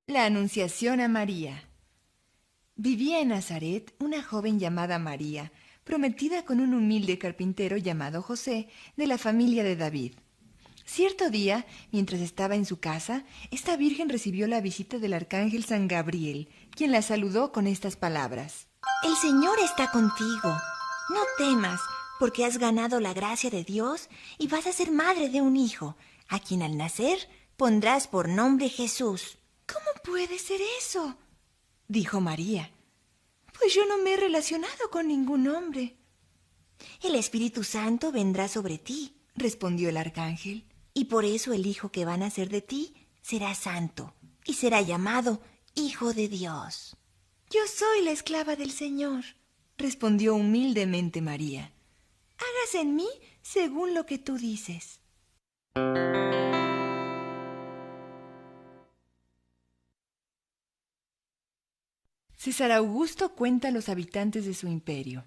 La Anunciación a María. Vivía en Nazaret una joven llamada María, prometida con un humilde carpintero llamado José, de la familia de David. Cierto día, mientras estaba en su casa, esta virgen recibió la visita del arcángel San Gabriel, quien la saludó con estas palabras: El Señor está contigo. No temas, porque has ganado la gracia de Dios y vas a ser madre de un hijo, a quien al nacer pondrás por nombre Jesús. ¿Cómo puede ser eso?, dijo María. Pues yo no me he relacionado con ningún hombre. El Espíritu Santo vendrá sobre ti, respondió el arcángel, y por eso el hijo que va a nacer de ti será santo y será llamado Hijo de Dios. Yo soy la esclava del Señor, respondió humildemente María. Hágase en mí según lo que tú dices. César Augusto cuenta a los habitantes de su imperio.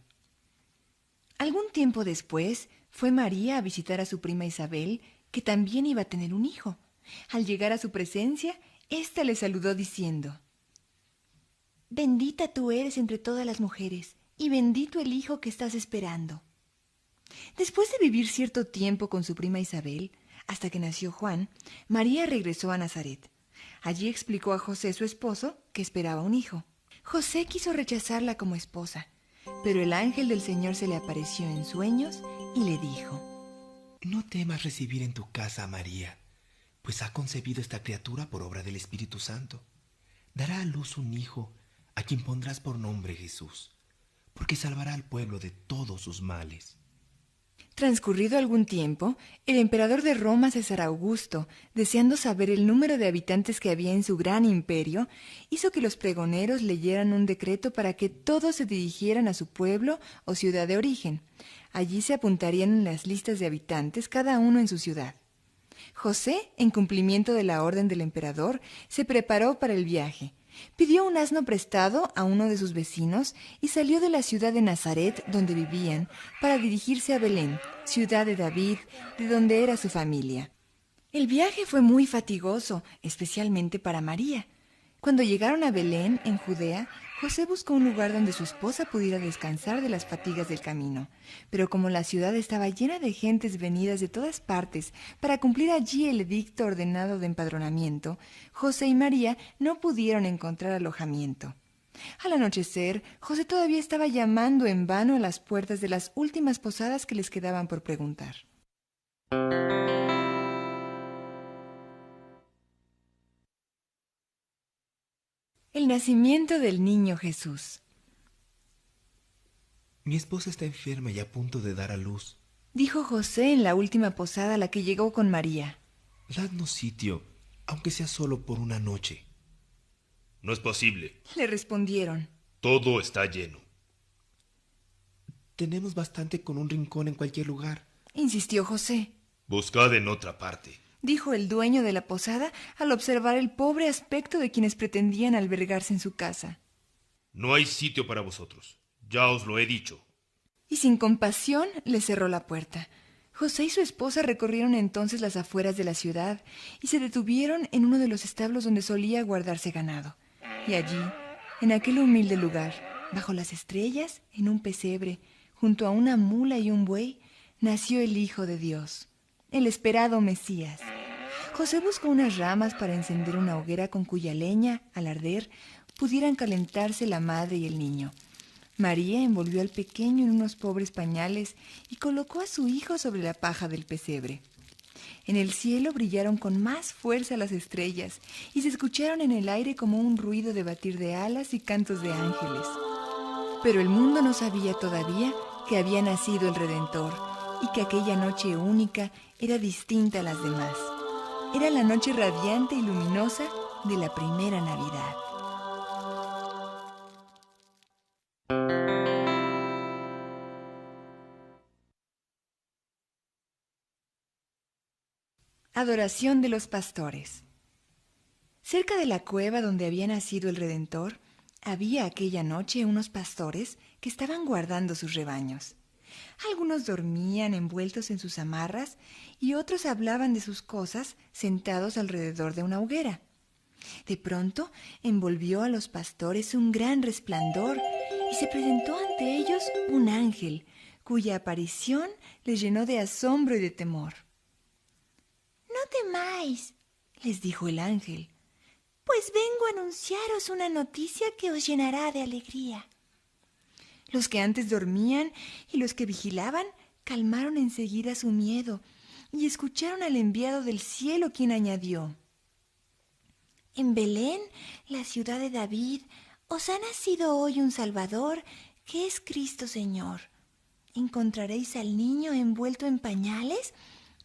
Algún tiempo después fue María a visitar a su prima Isabel, que también iba a tener un hijo. Al llegar a su presencia, ésta le saludó diciendo: Bendita tú eres entre todas las mujeres, y bendito el hijo que estás esperando. Después de vivir cierto tiempo con su prima Isabel, hasta que nació Juan, María regresó a Nazaret. Allí explicó a José, su esposo, que esperaba un hijo. José quiso rechazarla como esposa, pero el ángel del Señor se le apareció en sueños y le dijo: No temas recibir en tu casa a María, pues ha concebido esta criatura por obra del Espíritu Santo. Dará a luz un hijo, a quien pondrás por nombre Jesús, porque salvará al pueblo de todos sus males. Transcurrido algún tiempo, el emperador de Roma, César Augusto, deseando saber el número de habitantes que había en su gran imperio, hizo que los pregoneros leyeran un decreto para que todos se dirigieran a su pueblo o ciudad de origen. Allí se apuntarían en las listas de habitantes, cada uno en su ciudad. José, en cumplimiento de la orden del emperador, se preparó para el viaje. Pidió un asno prestado a uno de sus vecinos y salió de la ciudad de Nazaret, donde vivían, para dirigirse a Belén, ciudad de David, de donde era su familia. El viaje fue muy fatigoso, especialmente para María. Cuando llegaron a Belén, en Judea, José buscó un lugar donde su esposa pudiera descansar de las fatigas del camino. Pero como la ciudad estaba llena de gentes venidas de todas partes para cumplir allí el edicto ordenado de empadronamiento, José y María no pudieron encontrar alojamiento. Al anochecer, José todavía estaba llamando en vano a las puertas de las últimas posadas que les quedaban por preguntar. El nacimiento del niño Jesús. Mi esposa está enferma y a punto de dar a luz, dijo José en la última posada a la que llegó con María. Dadnos sitio, aunque sea solo por una noche. No es posible, le respondieron. Todo está lleno. Tenemos bastante con un rincón en cualquier lugar, insistió José. Buscad en otra parte, dijo el dueño de la posada al observar el pobre aspecto de quienes pretendían albergarse en su casa. No hay sitio para vosotros, ya os lo he dicho. Y sin compasión le cerró la puerta. José y su esposa recorrieron entonces las afueras de la ciudad y se detuvieron en uno de los establos donde solía guardarse ganado. Y allí, en aquel humilde lugar, bajo las estrellas, en un pesebre, junto a una mula y un buey, nació el Hijo de Dios, el esperado Mesías. José buscó unas ramas para encender una hoguera con cuya leña, al arder, pudieran calentarse la madre y el niño. María envolvió al pequeño en unos pobres pañales y colocó a su hijo sobre la paja del pesebre. En el cielo brillaron con más fuerza las estrellas y se escucharon en el aire como un ruido de batir de alas y cantos de ángeles. Pero el mundo no sabía todavía que había nacido el Redentor y que aquella noche única era distinta a las demás. Era la noche radiante y luminosa de la primera Navidad. Adoración de los pastores. Cerca de la cueva donde había nacido el Redentor, había aquella noche unos pastores que estaban guardando sus rebaños. Algunos dormían envueltos en sus amarras y otros hablaban de sus cosas sentados alrededor de una hoguera. De pronto envolvió a los pastores un gran resplandor y se presentó ante ellos un ángel, cuya aparición les llenó de asombro y de temor. No temáis, Les dijo el ángel. pues vengo a anunciaros una noticia que os llenará de alegría. Los que antes dormían y los que vigilaban calmaron enseguida su miedo y escucharon al enviado del cielo, quien añadió: En Belén, la ciudad de David, os ha nacido hoy un Salvador, que es Cristo Señor. Encontraréis al niño envuelto en pañales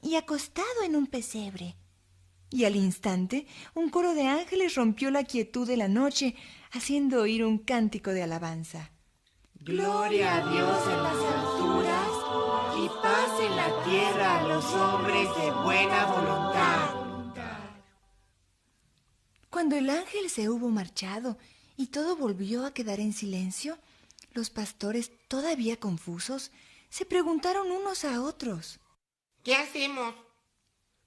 y acostado en un pesebre. Y al instante un coro de ángeles rompió la quietud de la noche, haciendo oír un cántico de alabanza. Gloria a Dios en las alturas y paz en la tierra a los hombres de buena voluntad. Cuando el ángel se hubo marchado y todo volvió a quedar en silencio, los pastores, todavía confusos, se preguntaron unos a otros. ¿Qué hacemos?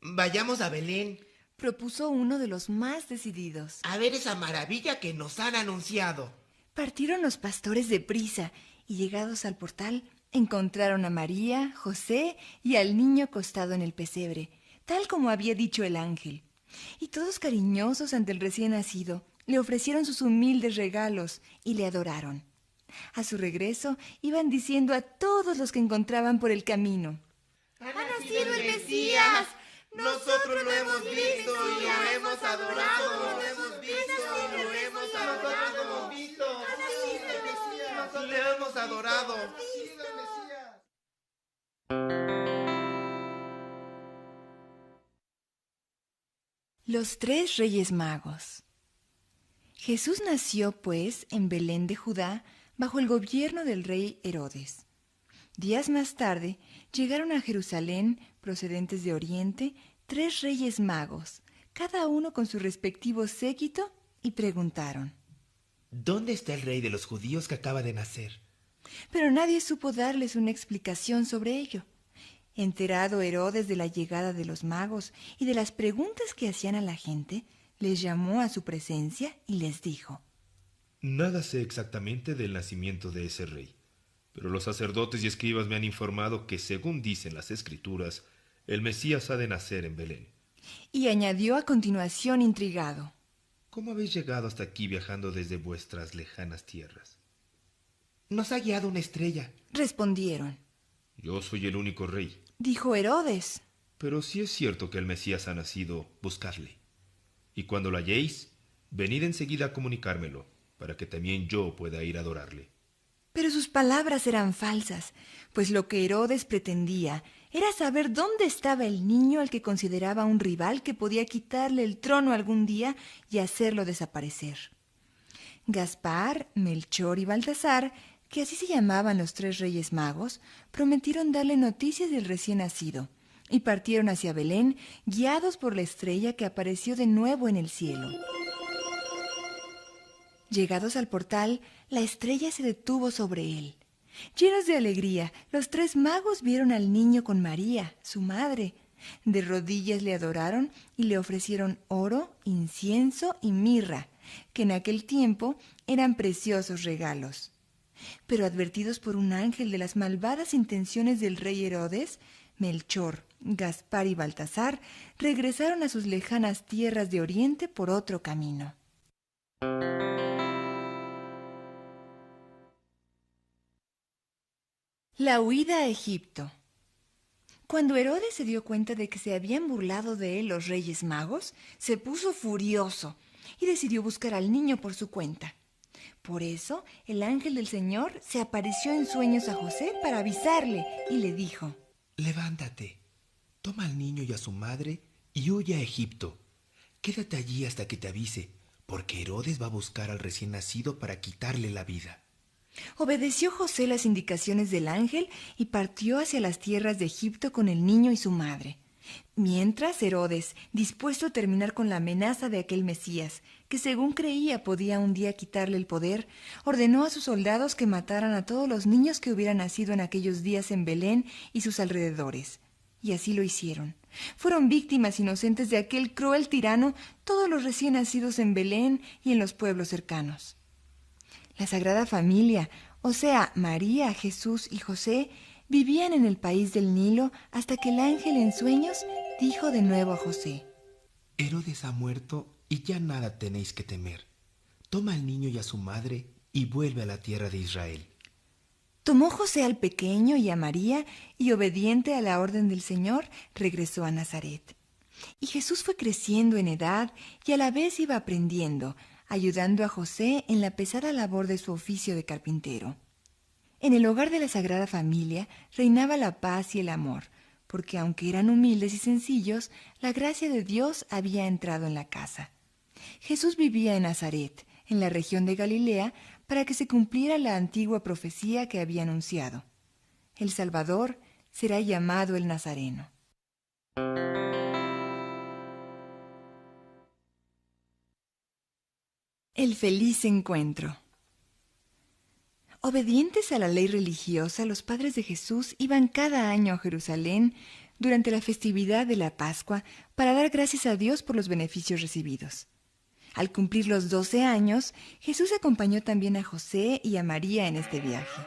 Vayamos a Belén, Propuso uno de los más decididos. a ver esa maravilla que nos han anunciado. Partieron los pastores deprisa y, llegados al portal, encontraron a María, José y al niño acostado en el pesebre, tal como había dicho el ángel. Y todos, cariñosos ante el recién nacido, le ofrecieron sus humildes regalos y le adoraron. A su regreso, iban diciendo a todos los que encontraban por el camino: ¡Ha nacido el Mesías! Nosotros lo hemos visto y lo hemos adorado. Lo hemos visto y lo hemos adorado. ¡Ha nacido el Mesías! Nosotros le hemos adorado. Los tres Reyes Magos. Jesús nació, pues, en Belén de Judá, bajo el gobierno del rey Herodes. Días más tarde llegaron a Jerusalén, procedentes de Oriente, tres Reyes Magos, cada uno con su respectivo séquito, y preguntaron. ¿Dónde está el rey de los judíos que acaba de nacer? Pero nadie supo darles una explicación sobre ello. Enterado Herodes de la llegada de los magos y de las preguntas que hacían a la gente, les llamó a su presencia y les dijo: Nada sé exactamente del nacimiento de ese rey, pero los sacerdotes y escribas me han informado que, según dicen las Escrituras, el Mesías ha de nacer en Belén. Y añadió a continuación, intrigado: ¿Cómo habéis llegado hasta aquí viajando desde vuestras lejanas tierras? Nos ha guiado una estrella. Respondieron. Yo soy el único rey. Dijo Herodes: Pero si es cierto que el Mesías ha nacido, buscadle. Y cuando lo halléis, venid enseguida a comunicármelo, para que también yo pueda ir a adorarle. Pero sus palabras eran falsas, pues lo que Herodes pretendía era saber dónde estaba el niño al que consideraba un rival que podía quitarle el trono algún día y hacerlo desaparecer. Gaspar, Melchor y Baltasar, que así se llamaban los tres Reyes Magos, prometieron darle noticias del recién nacido, y partieron hacia Belén, guiados por la estrella que apareció de nuevo en el cielo. Llegados al portal, la estrella se detuvo sobre él. Llenos de alegría, los tres magos vieron al niño con María, su madre. De rodillas le adoraron y le ofrecieron oro, incienso y mirra, que en aquel tiempo eran preciosos regalos. Pero advertidos por un ángel de las malvadas intenciones del rey Herodes, Melchor, Gaspar y Baltasar regresaron a sus lejanas tierras de Oriente por otro camino. La huida a Egipto. Cuando Herodes se dio cuenta de que se habían burlado de él los Reyes Magos, se puso furioso y decidió buscar al niño por su cuenta. Por eso, el ángel del Señor se apareció en sueños a José para avisarle y le dijo: Levántate, toma al niño y a su madre y huye a Egipto. Quédate allí hasta que te avise, porque Herodes va a buscar al recién nacido para quitarle la vida. Obedeció José las indicaciones del ángel y partió hacia las tierras de Egipto con el niño y su madre. Mientras Herodes, dispuesto a terminar con la amenaza de aquel Mesías, que según creía podía un día quitarle el poder, ordenó a sus soldados que mataran a todos los niños que hubieran nacido en aquellos días en Belén y sus alrededores. Y así lo hicieron, Fueron víctimas inocentes de aquel cruel tirano todos los recién nacidos en Belén y en los pueblos cercanos. La Sagrada Familia, o sea, María, Jesús y José, vivían en el país del Nilo hasta que el ángel en sueños dijo de nuevo a José: Herodes ha muerto y ya nada tenéis que temer. Toma al niño y a su madre y vuelve a la tierra de Israel. Tomó José al pequeño y a María, y obediente a la orden del Señor, regresó a Nazaret. Y Jesús fue creciendo en edad y a la vez iba aprendiendo, ayudando a José en la pesada labor de su oficio de carpintero. En el hogar de la Sagrada Familia reinaba la paz y el amor, porque aunque eran humildes y sencillos, la gracia de Dios había entrado en la casa. Jesús vivía en Nazaret, en la región de Galilea, para que se cumpliera la antigua profecía que había anunciado: el Salvador será llamado el Nazareno. El feliz encuentro. Obedientes a la ley religiosa, los padres de Jesús iban cada año a Jerusalén durante la festividad de la Pascua para dar gracias a Dios por los beneficios recibidos. Al cumplir los 12 años, Jesús acompañó también a José y a María en este viaje.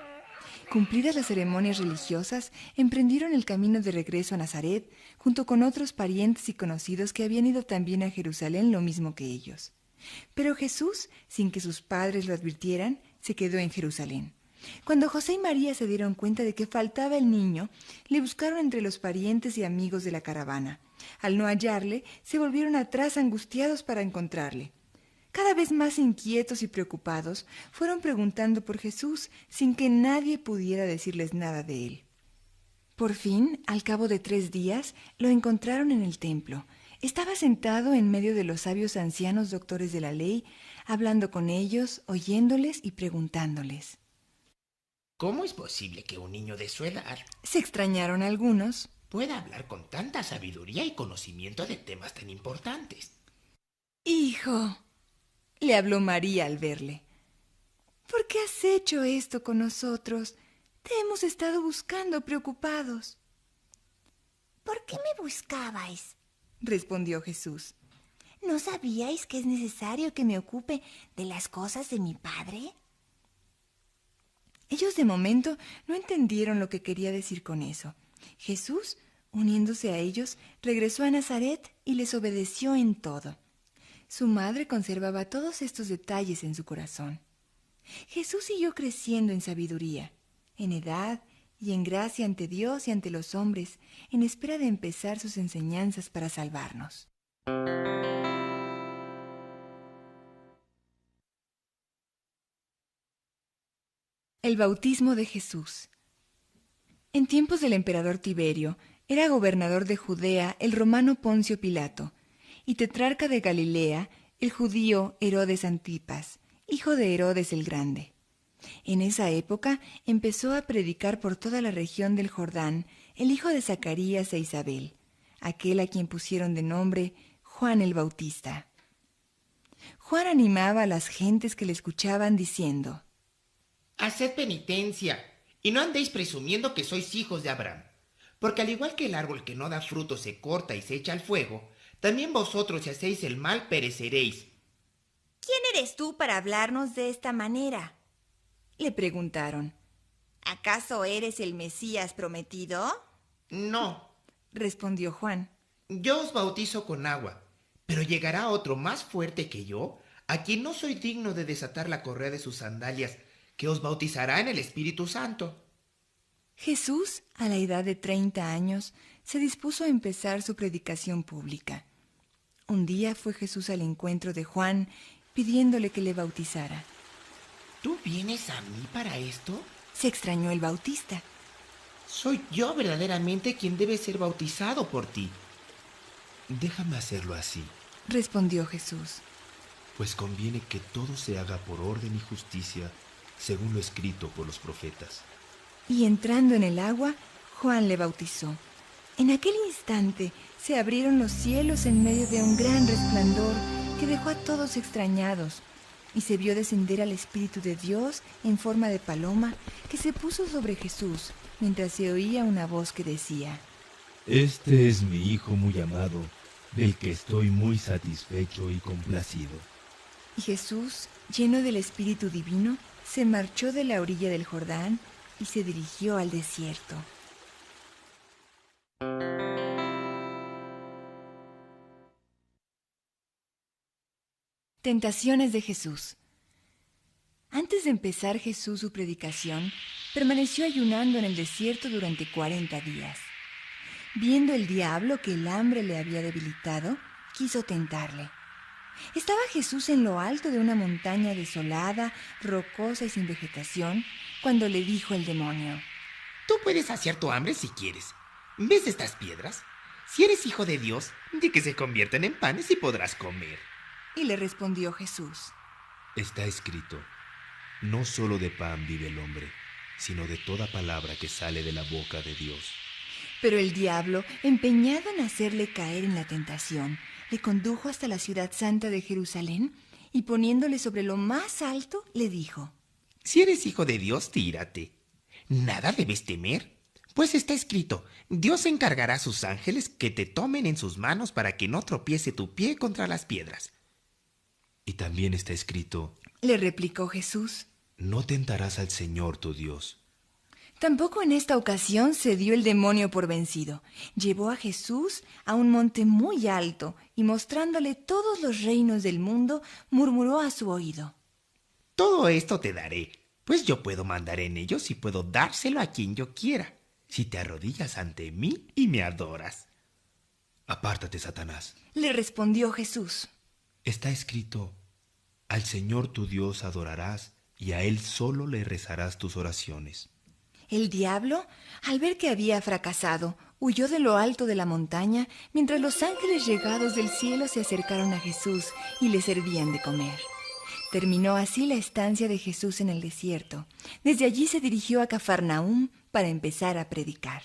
Cumplidas las ceremonias religiosas, emprendieron el camino de regreso a Nazaret, junto con otros parientes y conocidos que habían ido también a Jerusalén lo mismo que ellos. Pero Jesús, sin que sus padres lo advirtieran, se quedó en Jerusalén. Cuando José y María se dieron cuenta de que faltaba el niño, le buscaron entre los parientes y amigos de la caravana. Al no hallarle, se volvieron atrás angustiados para encontrarle. Cada vez más inquietos y preocupados, fueron preguntando por Jesús sin que nadie pudiera decirles nada de él. Por fin, al cabo de 3 días, lo encontraron en el templo. Estaba sentado en medio de los sabios ancianos doctores de la ley, hablando con ellos, oyéndoles y preguntándoles. ¿Cómo es posible que un niño de su edad Se extrañaron algunos. pueda hablar con tanta sabiduría y conocimiento de temas tan importantes? «Hijo», le habló María al verle, «¿por qué has hecho esto con nosotros? Te hemos estado buscando preocupados». ¿Por qué me buscabais?, respondió Jesús. ¿No sabíais que es necesario que me ocupe de las cosas de mi Padre? Ellos de momento no entendieron lo que quería decir con eso. Jesús, uniéndose a ellos, regresó a Nazaret y les obedeció en todo. Su madre conservaba todos estos detalles en su corazón. Jesús siguió creciendo en sabiduría, en edad y en gracia ante Dios y ante los hombres, en espera de empezar sus enseñanzas para salvarnos. El bautismo de Jesús. En tiempos del emperador Tiberio, era gobernador de Judea el romano Poncio Pilato, y tetrarca de Galilea el judío Herodes Antipas, hijo de Herodes el Grande. En esa época empezó a predicar por toda la región del Jordán el hijo de Zacarías e Isabel, aquel a quien pusieron de nombre Juan el Bautista. Juan animaba a las gentes que le escuchaban diciendo: Haced penitencia, y no andéis presumiendo que sois hijos de Abraham, porque al igual que el árbol que no da fruto se corta y se echa al fuego, también vosotros si hacéis el mal pereceréis. ¿Quién eres tú para hablarnos de esta manera?, le preguntaron. ¿Acaso eres el Mesías prometido? No, respondió Juan. yo os bautizo con agua, pero llegará otro más fuerte que yo, a quien no soy digno de desatar la correa de sus sandalias, que os bautizará en el Espíritu Santo. Jesús, a la edad de 30 años, se dispuso a empezar su predicación pública. Un día fue Jesús al encuentro de Juan, pidiéndole que le bautizara. ¿Tú vienes a mí para esto? Se extrañó el Bautista. Soy yo verdaderamente quien debe ser bautizado por ti. Déjame hacerlo así, respondió Jesús. pues conviene que todo se haga por orden y justicia, según lo escrito por los profetas. Y entrando en el agua, Juan le bautizó. En aquel instante se abrieron los cielos en medio de un gran resplandor que dejó a todos extrañados, y se vio descender al Espíritu de Dios en forma de paloma que se puso sobre Jesús, mientras se oía una voz que decía: Este es mi Hijo muy amado, del que estoy muy satisfecho y complacido. Y Jesús, lleno del Espíritu Divino, se marchó de la orilla del Jordán y se dirigió al desierto. Tentaciones de Jesús. Antes de empezar Jesús su predicación, permaneció ayunando en el desierto durante 40 días. Viendo el diablo que el hambre le había debilitado, quiso tentarle. Estaba Jesús en lo alto de una montaña desolada, rocosa y sin vegetación, cuando le dijo el demonio: Tú puedes saciar tu hambre si quieres. ¿Ves estas piedras? Si eres hijo de Dios, di que se conviertan en panes y podrás comer. Y le respondió Jesús: Está escrito, no solo de pan vive el hombre, sino de toda palabra que sale de la boca de Dios. Pero el diablo, empeñado en hacerle caer en la tentación, le condujo hasta la ciudad santa de Jerusalén y poniéndole sobre lo más alto, le dijo: Si eres hijo de Dios, tírate. Nada debes temer, pues está escrito, Dios encargará a sus ángeles que te tomen en sus manos para que no tropiece tu pie contra las piedras. Y también está escrito, le replicó Jesús: no tentarás al Señor tu Dios. Tampoco en esta ocasión se dio el demonio por vencido. Llevó a Jesús a un monte muy alto y mostrándole todos los reinos del mundo, murmuró a su oído: Todo esto te daré, pues yo puedo mandar en ellos y puedo dárselo a quien yo quiera, si te arrodillas ante mí y me adoras. Apártate, Satanás, le respondió Jesús. Está escrito, al Señor tu Dios adorarás y a Él solo le rezarás tus oraciones. El diablo, al ver que había fracasado, huyó de lo alto de la montaña, mientras los ángeles llegados del cielo se acercaron a Jesús y le servían de comer. Terminó así la estancia de Jesús en el desierto. Desde allí se dirigió a Cafarnaúm para empezar a predicar.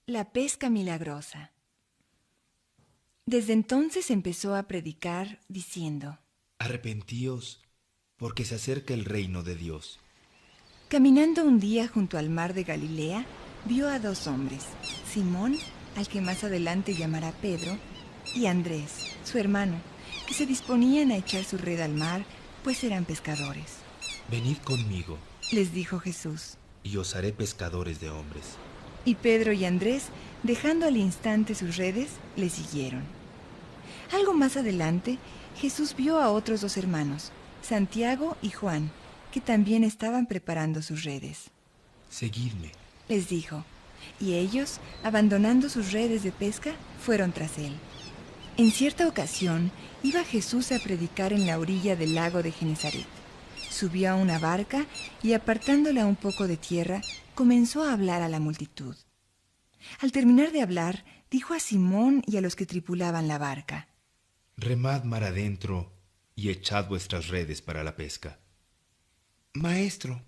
La pesca milagrosa. Desde entonces empezó a predicar diciendo: Arrepentíos, porque se acerca el reino de Dios. Caminando un día junto al mar de Galilea, vio a 2 hombres, Simón, al que más adelante llamará Pedro, y Andrés, su hermano, que se disponían a echar su red al mar, pues eran pescadores. Venid conmigo, les dijo Jesús, y os haré pescadores de hombres. Y Pedro y Andrés, dejando al instante sus redes, le siguieron. Algo más adelante, Jesús vio a otros 2 hermanos, Santiago y Juan, que también estaban preparando sus redes. Seguidme, les dijo, y ellos, abandonando sus redes de pesca, fueron tras él. En cierta ocasión, iba Jesús a predicar en la orilla del lago de Genesaret. Subió a una barca y, apartándola un poco de tierra, comenzó a hablar a la multitud. Al terminar de hablar, dijo a Simón y a los que tripulaban la barca: remad mar adentro y echad vuestras redes para la pesca. Maestro,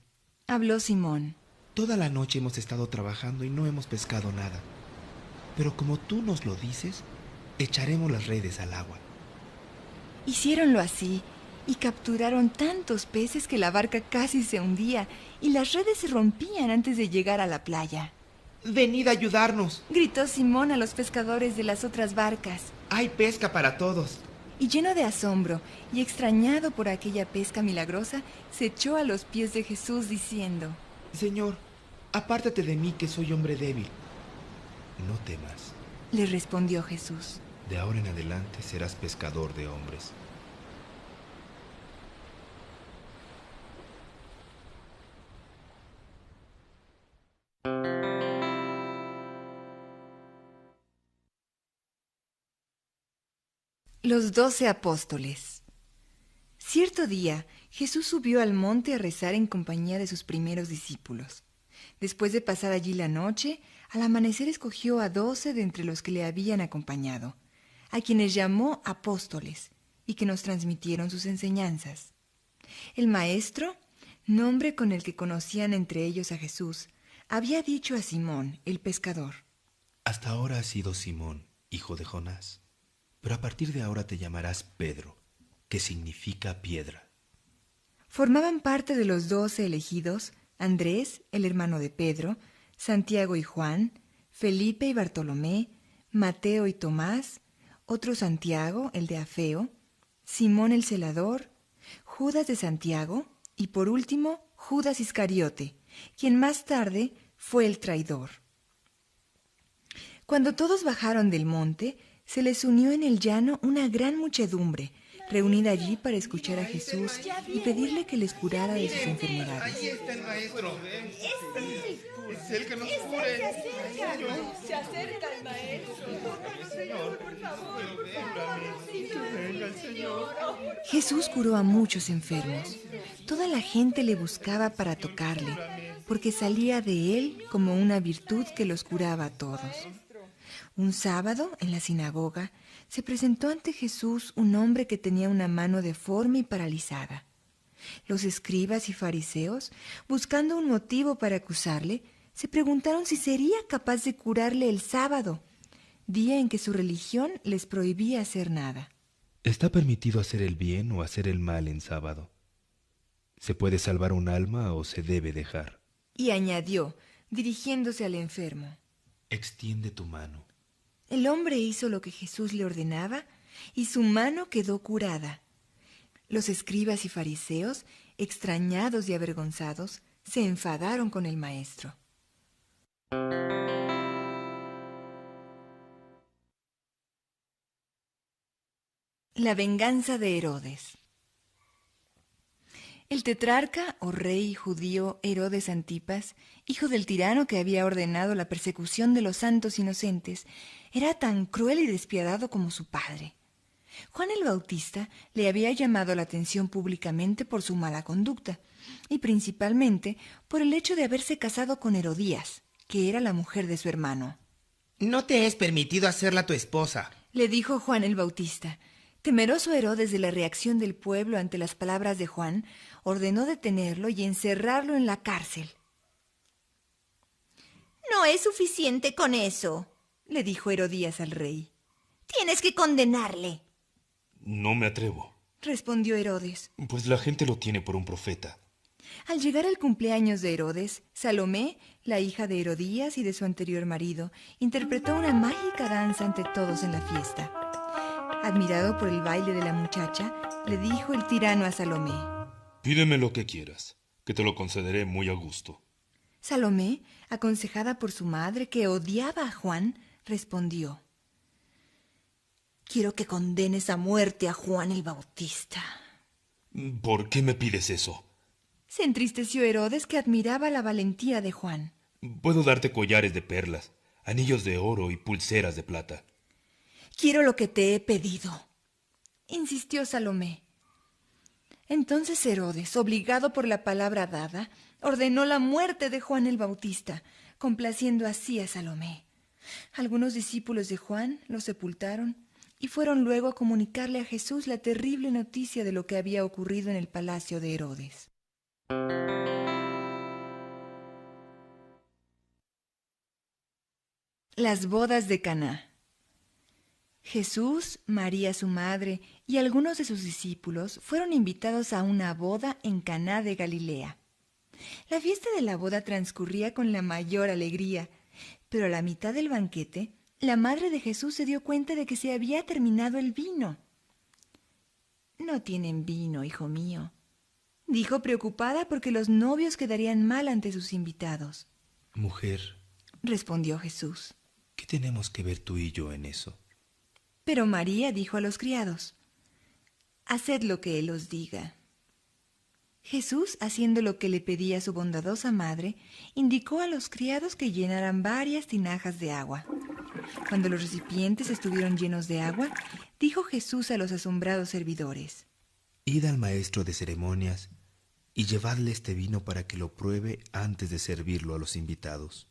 habló Simón, toda la noche hemos estado trabajando y no hemos pescado nada. Pero como tú nos lo dices, echaremos las redes al agua. Hicieronlo así y capturaron tantos peces que la barca casi se hundía y las redes se rompían antes de llegar a la playa. ¡Venid a ayudarnos!, gritó Simón a los pescadores de las otras barcas. ¡Hay pesca para todos! Y lleno de asombro y extrañado por aquella pesca milagrosa, se echó a los pies de Jesús diciendo: Señor, apártate de mí que soy hombre débil. No temas, le respondió Jesús. De ahora en adelante serás pescador de hombres. Los 12 apóstoles. Cierto día, Jesús subió al monte a rezar en compañía de sus primeros discípulos. Después de pasar allí la noche, al amanecer escogió a 12 de entre los que le habían acompañado, a quienes llamó apóstoles y que nos transmitieron sus enseñanzas. El maestro, nombre con el que conocían entre ellos a Jesús, había dicho a Simón, el pescador: hasta ahora has sido Simón, hijo de Jonás, pero a partir de ahora te llamarás Pedro, que significa piedra. Formaban parte de los 12 elegidos Andrés, el hermano de Pedro, Santiago y Juan, Felipe y Bartolomé, Mateo y Tomás, otro Santiago, el de Afeo, Simón el celador, Judas de Santiago y por último Judas Iscariote, quien más tarde fue el traidor. Cuando todos bajaron del monte, se les unió en el llano una gran muchedumbre, reunida allí para escuchar a Jesús y pedirle que les curara de sus enfermedades. Ahí está el maestro. Es él que nos cure. Se acerca el maestro. Señor, por favor, venga el Señor. Jesús curó a muchos enfermos. Toda la gente le buscaba para tocarle, porque salía de él como una virtud que los curaba a todos. Un sábado, en la sinagoga, se presentó ante Jesús un hombre que tenía una mano deforme y paralizada. Los escribas y fariseos, buscando un motivo para acusarle, se preguntaron si sería capaz de curarle el sábado, día en que su religión les prohibía hacer nada. ¿Está permitido hacer el bien o hacer el mal en sábado? ¿Se puede salvar un alma o se debe dejar? Y añadió, dirigiéndose al enfermo: Extiende tu mano. El hombre hizo lo que Jesús le ordenaba y su mano quedó curada. Los escribas y fariseos, extrañados y avergonzados, se enfadaron con el maestro. La venganza de Herodes. El tetrarca o rey judío Herodes Antipas, hijo del tirano que había ordenado la persecución de los santos inocentes, era tan cruel y despiadado como su padre. Juan el Bautista le había llamado la atención públicamente por su mala conducta, y principalmente por el hecho de haberse casado con Herodías, que era la mujer de su hermano. No te es permitido hacerla tu esposa, Le dijo Juan el Bautista. Temeroso Herodes de la reacción del pueblo ante las palabras de Juan, ordenó detenerlo y encerrarlo en la cárcel. No es suficiente con eso, Le dijo Herodías al rey. tienes que condenarle. No me atrevo, Respondió Herodes. pues la gente lo tiene por un profeta. Al llegar al cumpleaños de Herodes, Salomé, la hija de Herodías y de su anterior marido, interpretó una mágica danza ante todos en la fiesta. Admirado por el baile de la muchacha, le dijo el tirano a Salomé. Pídeme lo que quieras, que te lo concederé muy a gusto. Salomé, aconsejada por su madre que odiaba a Juan, respondió. Quiero que condenes a muerte a Juan el Bautista. ¿Por qué me pides eso? Se entristeció Herodes, que admiraba la valentía de Juan. Puedo darte collares de perlas, anillos de oro y pulseras de plata. Quiero lo que te he pedido, insistió Salomé. Entonces Herodes, obligado por la palabra dada, ordenó la muerte de Juan el Bautista, complaciendo así a Salomé. Algunos discípulos de Juan lo sepultaron y fueron luego a comunicarle a Jesús la terrible noticia de lo que había ocurrido en el palacio de Herodes. Las bodas de Caná. Jesús, María su madre y algunos de sus discípulos fueron invitados a una boda en Caná de Galilea. La fiesta de la boda transcurría con la mayor alegría, pero a la mitad del banquete, la madre de Jesús se dio cuenta de que se había terminado el vino. «No tienen vino, hijo mío», dijo preocupada porque los novios quedarían mal ante sus invitados. Mujer, Respondió Jesús. ¿qué tenemos que ver tú y yo en eso? Pero María dijo a los criados, «Haced lo que él os diga». Jesús, haciendo lo que le pedía su bondadosa madre, indicó a los criados que llenaran varias tinajas de agua. Cuando los recipientes estuvieron llenos de agua, dijo Jesús a los asombrados servidores, Id al maestro de ceremonias y llevadle este vino para que lo pruebe antes de servirlo a los invitados.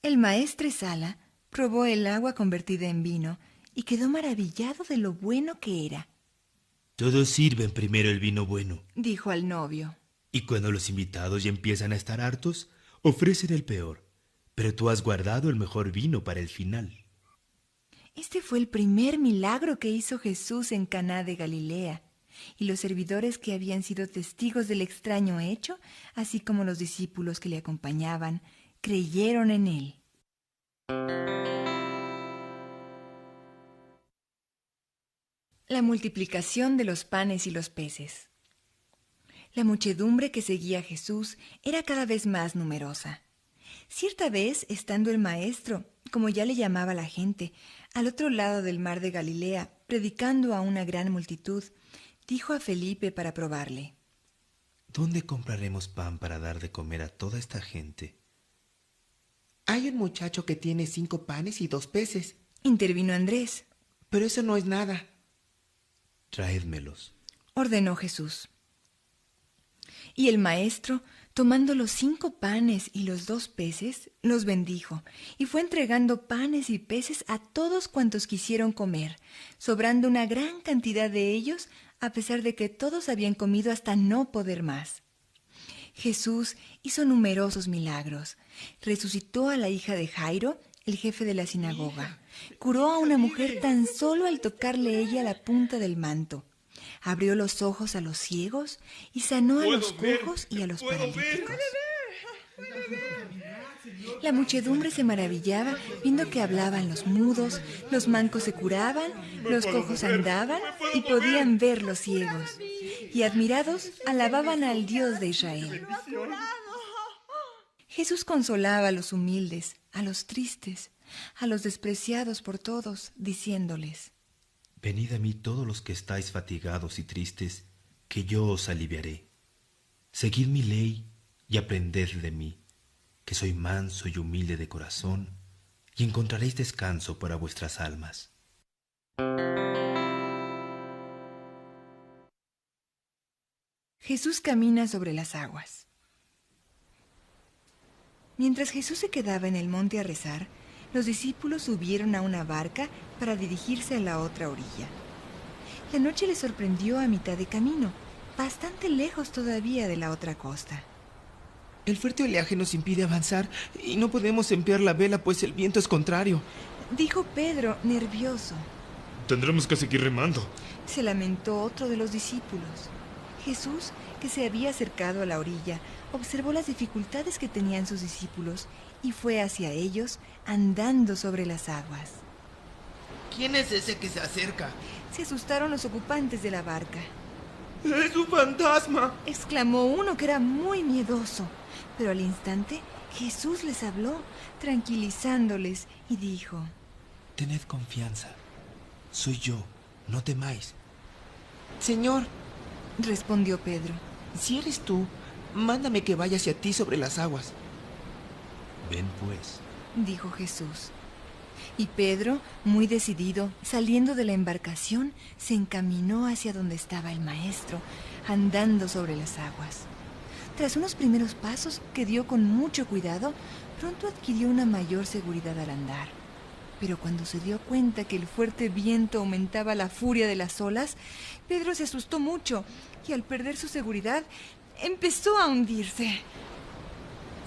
El maestresala probó el agua convertida en vino y quedó maravillado de lo bueno que era. Todos sirven primero el vino bueno, Dijo al novio. y cuando los invitados ya empiezan a estar hartos, ofrecen el peor, pero tú has guardado el mejor vino para el final. Este fue el primer milagro que hizo Jesús en Caná de Galilea, y los servidores que habían sido testigos del extraño hecho, así como los discípulos que le acompañaban, creyeron en él. La multiplicación de los panes y los peces. La muchedumbre que seguía a Jesús era cada vez más numerosa. Cierta vez, estando el maestro, como ya le llamaba la gente, al otro lado del mar de Galilea, predicando a una gran multitud, dijo a Felipe para probarle: ¿Dónde compraremos pan para dar de comer a toda esta gente? Hay un muchacho que tiene 5 panes y 2 peces. Intervino Andrés. Pero eso no es nada. Traédmelos, ordenó Jesús. Y el maestro, tomando los 5 panes y los 2 peces, los bendijo, y fue entregando panes y peces a todos cuantos quisieron comer, sobrando una gran cantidad de ellos, a pesar de que todos habían comido hasta no poder más. Jesús hizo numerosos milagros. Resucitó a la hija de Jairo, el jefe de la sinagoga. Curó a una mujer tan solo al tocarle ella la punta del manto. Abrió los ojos a los ciegos y sanó a los cojos y a los paralíticos. La muchedumbre se maravillaba viendo que hablaban los mudos, los mancos se curaban, los cojos andaban y podían ver los ciegos. Y admirados alababan al Dios de Israel. Jesús consolaba a los humildes, a los tristes, a los despreciados por todos, diciéndoles: venid a mí todos los que estáis fatigados y tristes, que yo os aliviaré. Seguid mi ley y aprended de mí, que soy manso y humilde de corazón, y encontraréis descanso para vuestras almas. Jesús camina sobre las aguas. Mientras Jesús se quedaba en el monte a rezar, los discípulos subieron a una barca para dirigirse a la otra orilla. La noche les sorprendió a mitad de camino, bastante lejos todavía de la otra costa. El fuerte oleaje nos impide avanzar y no podemos emplear la vela, pues el viento es contrario, dijo Pedro, nervioso. Tendremos que seguir remando. Se lamentó otro de los discípulos. Jesús, que se había acercado a la orilla, observó las dificultades que tenían sus discípulos y fue hacia ellos andando sobre las aguas. ¿Quién es ese que se acerca? Se asustaron los ocupantes de la barca. ¡Es un fantasma!, exclamó uno que era muy miedoso, pero al instante Jesús les habló, tranquilizándoles, y dijo: tened confianza, soy yo, no temáis. Señor, respondió Pedro, si eres tú, mándame que vaya hacia ti sobre las aguas. Ven pues, dijo Jesús. Y Pedro, muy decidido, saliendo de la embarcación, se encaminó hacia donde estaba el maestro, andando sobre las aguas. Tras unos primeros pasos que dio con mucho cuidado, pronto adquirió una mayor seguridad al andar. Pero cuando se dio cuenta que el fuerte viento aumentaba la furia de las olas, Pedro se asustó mucho y al perder su seguridad, empezó a hundirse.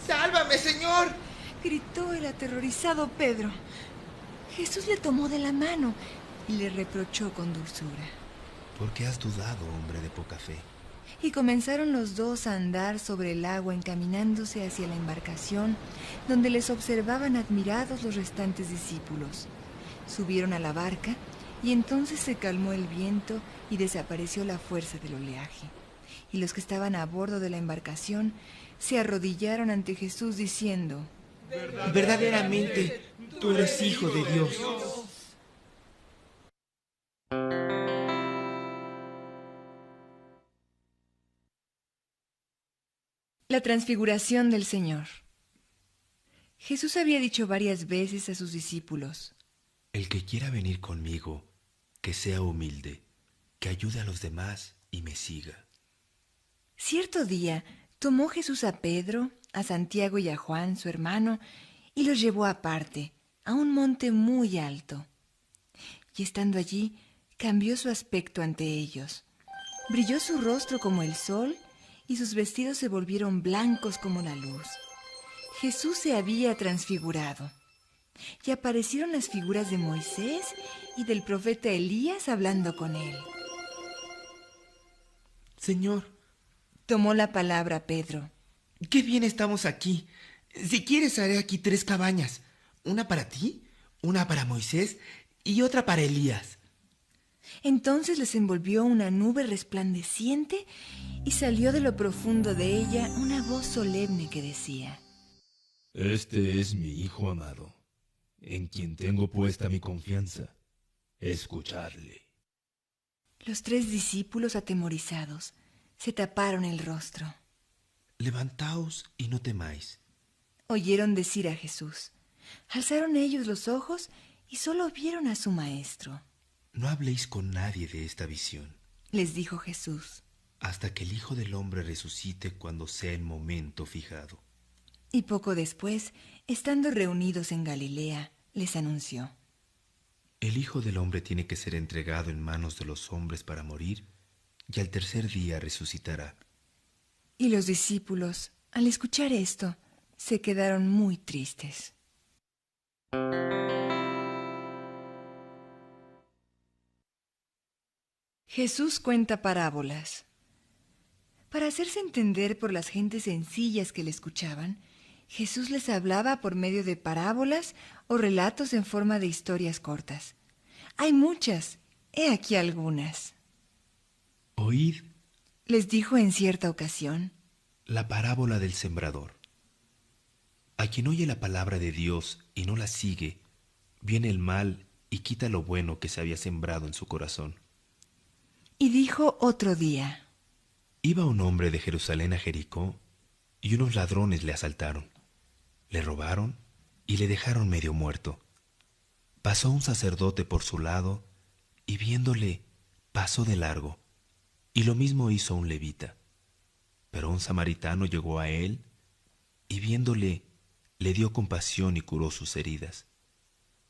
¡Sálvame, Señor!, gritó el aterrorizado Pedro. Jesús le tomó de la mano y le reprochó con dulzura. ¿por qué has dudado, hombre de poca fe? Y comenzaron los dos a andar sobre el agua, encaminándose hacia la embarcación, donde les observaban admirados los restantes discípulos. Subieron a la barca y entonces se calmó el viento y desapareció la fuerza del oleaje. Y los que estaban a bordo de la embarcación se arrodillaron ante Jesús diciendo: verdaderamente, tú eres Hijo de Dios. La transfiguración del Señor. Jesús había dicho varias veces a sus discípulos: el que quiera venir conmigo, que sea humilde, que ayude a los demás y me siga. Cierto día tomó Jesús a Pedro, a Santiago y a Juan, su hermano, y los llevó aparte, a un monte muy alto. Y estando allí, cambió su aspecto ante ellos. Brilló su rostro como el sol, y sus vestidos se volvieron blancos como la luz. Jesús se había transfigurado, y aparecieron las figuras de Moisés y del profeta Elías hablando con él. Señor, tomó la palabra Pedro. qué bien estamos aquí. Si quieres, haré aquí 3 cabañas. Una para ti, una para Moisés y otra para Elías. Entonces les envolvió una nube resplandeciente y salió de lo profundo de ella una voz solemne que decía: Este es mi Hijo amado, en quien tengo puesta mi confianza. Escuchadle. Los 3 discípulos, atemorizados, se taparon el rostro. Levantaos y no temáis. Oyeron decir a Jesús. Alzaron ellos los ojos y solo vieron a su maestro. No habléis con nadie de esta visión, Les dijo Jesús. hasta que el Hijo del Hombre resucite cuando sea el momento fijado. Y poco después, estando reunidos en Galilea, les anunció: El Hijo del Hombre tiene que ser entregado en manos de los hombres para morir, y al 3er día resucitará. Y los discípulos, al escuchar esto, se quedaron muy tristes. Jesús cuenta parábolas. Para hacerse entender por las gentes sencillas que le escuchaban, Jesús les hablaba por medio de parábolas o relatos en forma de historias cortas. Hay muchas, he aquí algunas. Oíd Les dijo en cierta ocasión: la parábola del sembrador. A quien oye la palabra de Dios y no la sigue, viene el mal y quita lo bueno que se había sembrado en su corazón. Y dijo otro día: Iba un hombre de Jerusalén a Jericó, y unos ladrones le asaltaron. Le robaron y le dejaron medio muerto. Pasó un sacerdote por su lado, y viéndole, pasó de largo. Y lo mismo hizo un levita. Pero un samaritano llegó a él, y viéndole, le dio compasión y curó sus heridas,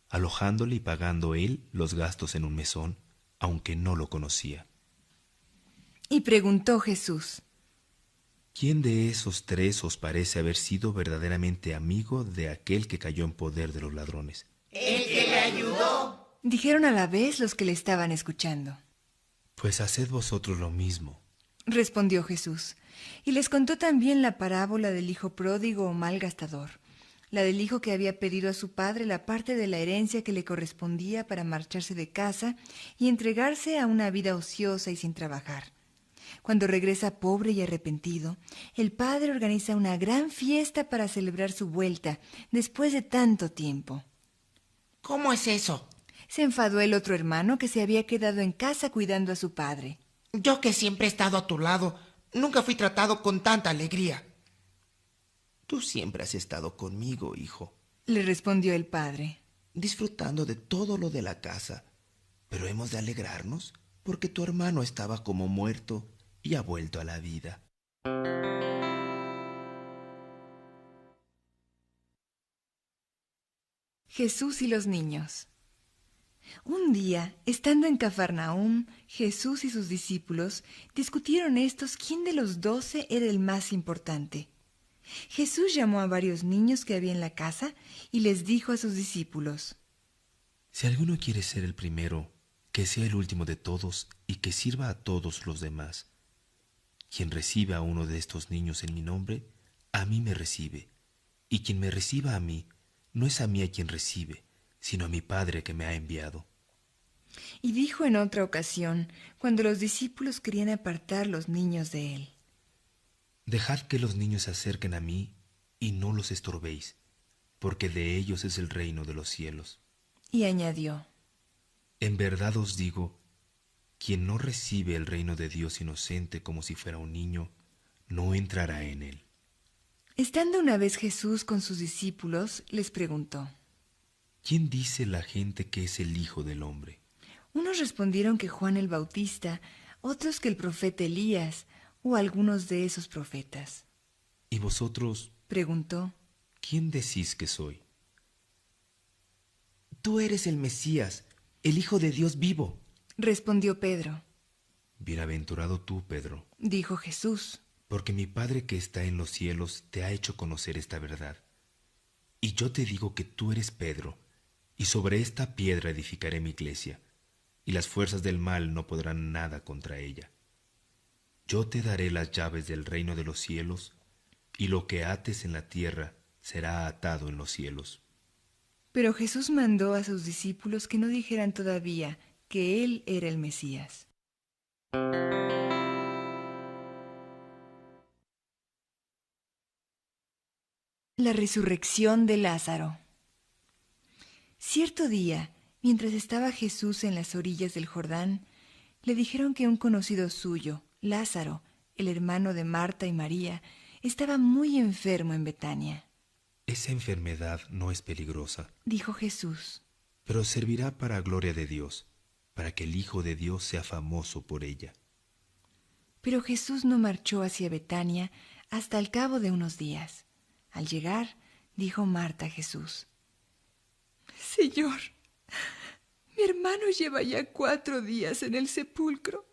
alojándole y pagando él los gastos en un mesón, aunque no lo conocía. Y preguntó Jesús: ¿Quién de esos 3 os parece haber sido verdaderamente amigo de aquel que cayó en poder de los ladrones? El que le ayudó. Dijeron a la vez los que le estaban escuchando. Pues haced vosotros lo mismo. Respondió Jesús, y les contó también la parábola del hijo pródigo o mal gastador, la del hijo que había pedido a su padre la parte de la herencia que le correspondía para marcharse de casa y entregarse a una vida ociosa y sin trabajar. Cuando regresa pobre y arrepentido, el padre organiza una gran fiesta para celebrar su vuelta después de tanto tiempo. ¿Cómo es eso? Se enfadó el otro hermano que se había quedado en casa cuidando a su padre. Yo que siempre he estado a tu lado, nunca fui tratado con tanta alegría. Tú siempre has estado conmigo, hijo, Le respondió el padre. disfrutando de todo lo de la casa. Pero hemos de alegrarnos porque tu hermano estaba como muerto y ha vuelto a la vida. Jesús y los niños. Un día, estando en Cafarnaúm, Jesús y sus discípulos discutieron estos quién de los 12 era el más importante. Jesús llamó a varios niños que había en la casa y les dijo a sus discípulos: Si alguno quiere ser el primero, que sea el último de todos y que sirva a todos los demás. Quien recibe a uno de estos niños en mi nombre, a mí me recibe, y quien me reciba a mí, no es a mí a quien recibe, sino a mi Padre que me ha enviado. Y dijo en otra ocasión, cuando los discípulos querían apartar los niños de él: Dejad que los niños se acerquen a mí y no los estorbéis, porque de ellos es el reino de los cielos. Y añadió: En verdad os digo, quien no recibe el reino de Dios inocente como si fuera un niño, no entrará en él. Estando una vez Jesús con sus discípulos, les preguntó: ¿Quién dice la gente que es el Hijo del Hombre? Unos respondieron que Juan el Bautista, otros que el profeta Elías, o algunos de esos profetas. ¿Y vosotros, Preguntó, quién decís que soy? Tú eres el Mesías, el Hijo de Dios vivo. respondió Pedro. Bienaventurado tú, Pedro, Dijo Jesús: porque mi Padre que está en los cielos te ha hecho conocer esta verdad. Y yo te digo que tú eres Pedro, y sobre esta piedra edificaré mi iglesia, y las fuerzas del mal no podrán nada contra ella. Yo te daré las llaves del reino de los cielos, y lo que ates en la tierra será atado en los cielos. Pero Jesús mandó a sus discípulos que no dijeran todavía que Él era el Mesías. La resurrección de Lázaro. Cierto día, mientras estaba Jesús en las orillas del Jordán, le dijeron que un conocido suyo, Lázaro, el hermano de Marta y María, estaba muy enfermo en Betania. Esa enfermedad no es peligrosa, Dijo Jesús. pero servirá para gloria de Dios, para que el Hijo de Dios sea famoso por ella. Pero Jesús no marchó hacia Betania hasta al cabo de unos días. Al llegar, dijo Marta a Jesús: Señor, mi hermano lleva ya 4 días en el sepulcro.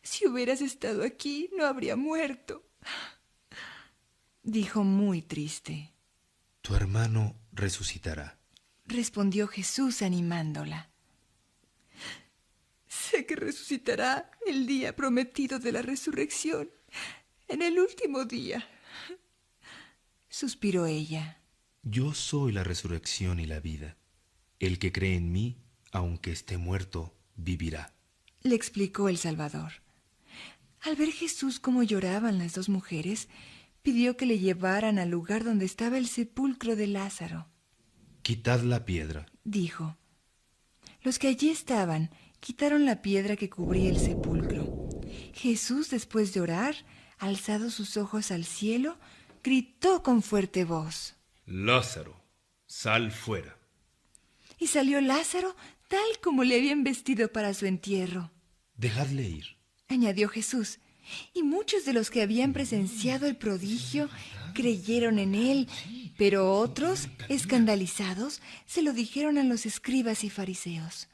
Si hubieras estado aquí, no habría muerto. Dijo muy triste. Tu hermano resucitará. Respondió Jesús animándola. Sé que resucitará el día prometido de la resurrección, en el último día. Suspiró ella. Yo soy la resurrección y la vida. El que cree en mí, aunque esté muerto, vivirá. Le explicó el Salvador. Al ver Jesús cómo lloraban las 2 mujeres, pidió que le llevaran al lugar donde estaba el sepulcro de Lázaro. Quitad la piedra. Dijo. Los que allí estaban quitaron la piedra que cubría el sepulcro. Jesús, después de orar, alzado sus ojos al cielo, gritó con fuerte voz. Lázaro, sal fuera. Y salió Lázaro tal como le habían vestido para su entierro. Dejadle ir. Añadió Jesús, y muchos de los que habían presenciado el prodigio creyeron en él, pero otros, escandalizados, se lo dijeron a los escribas y fariseos.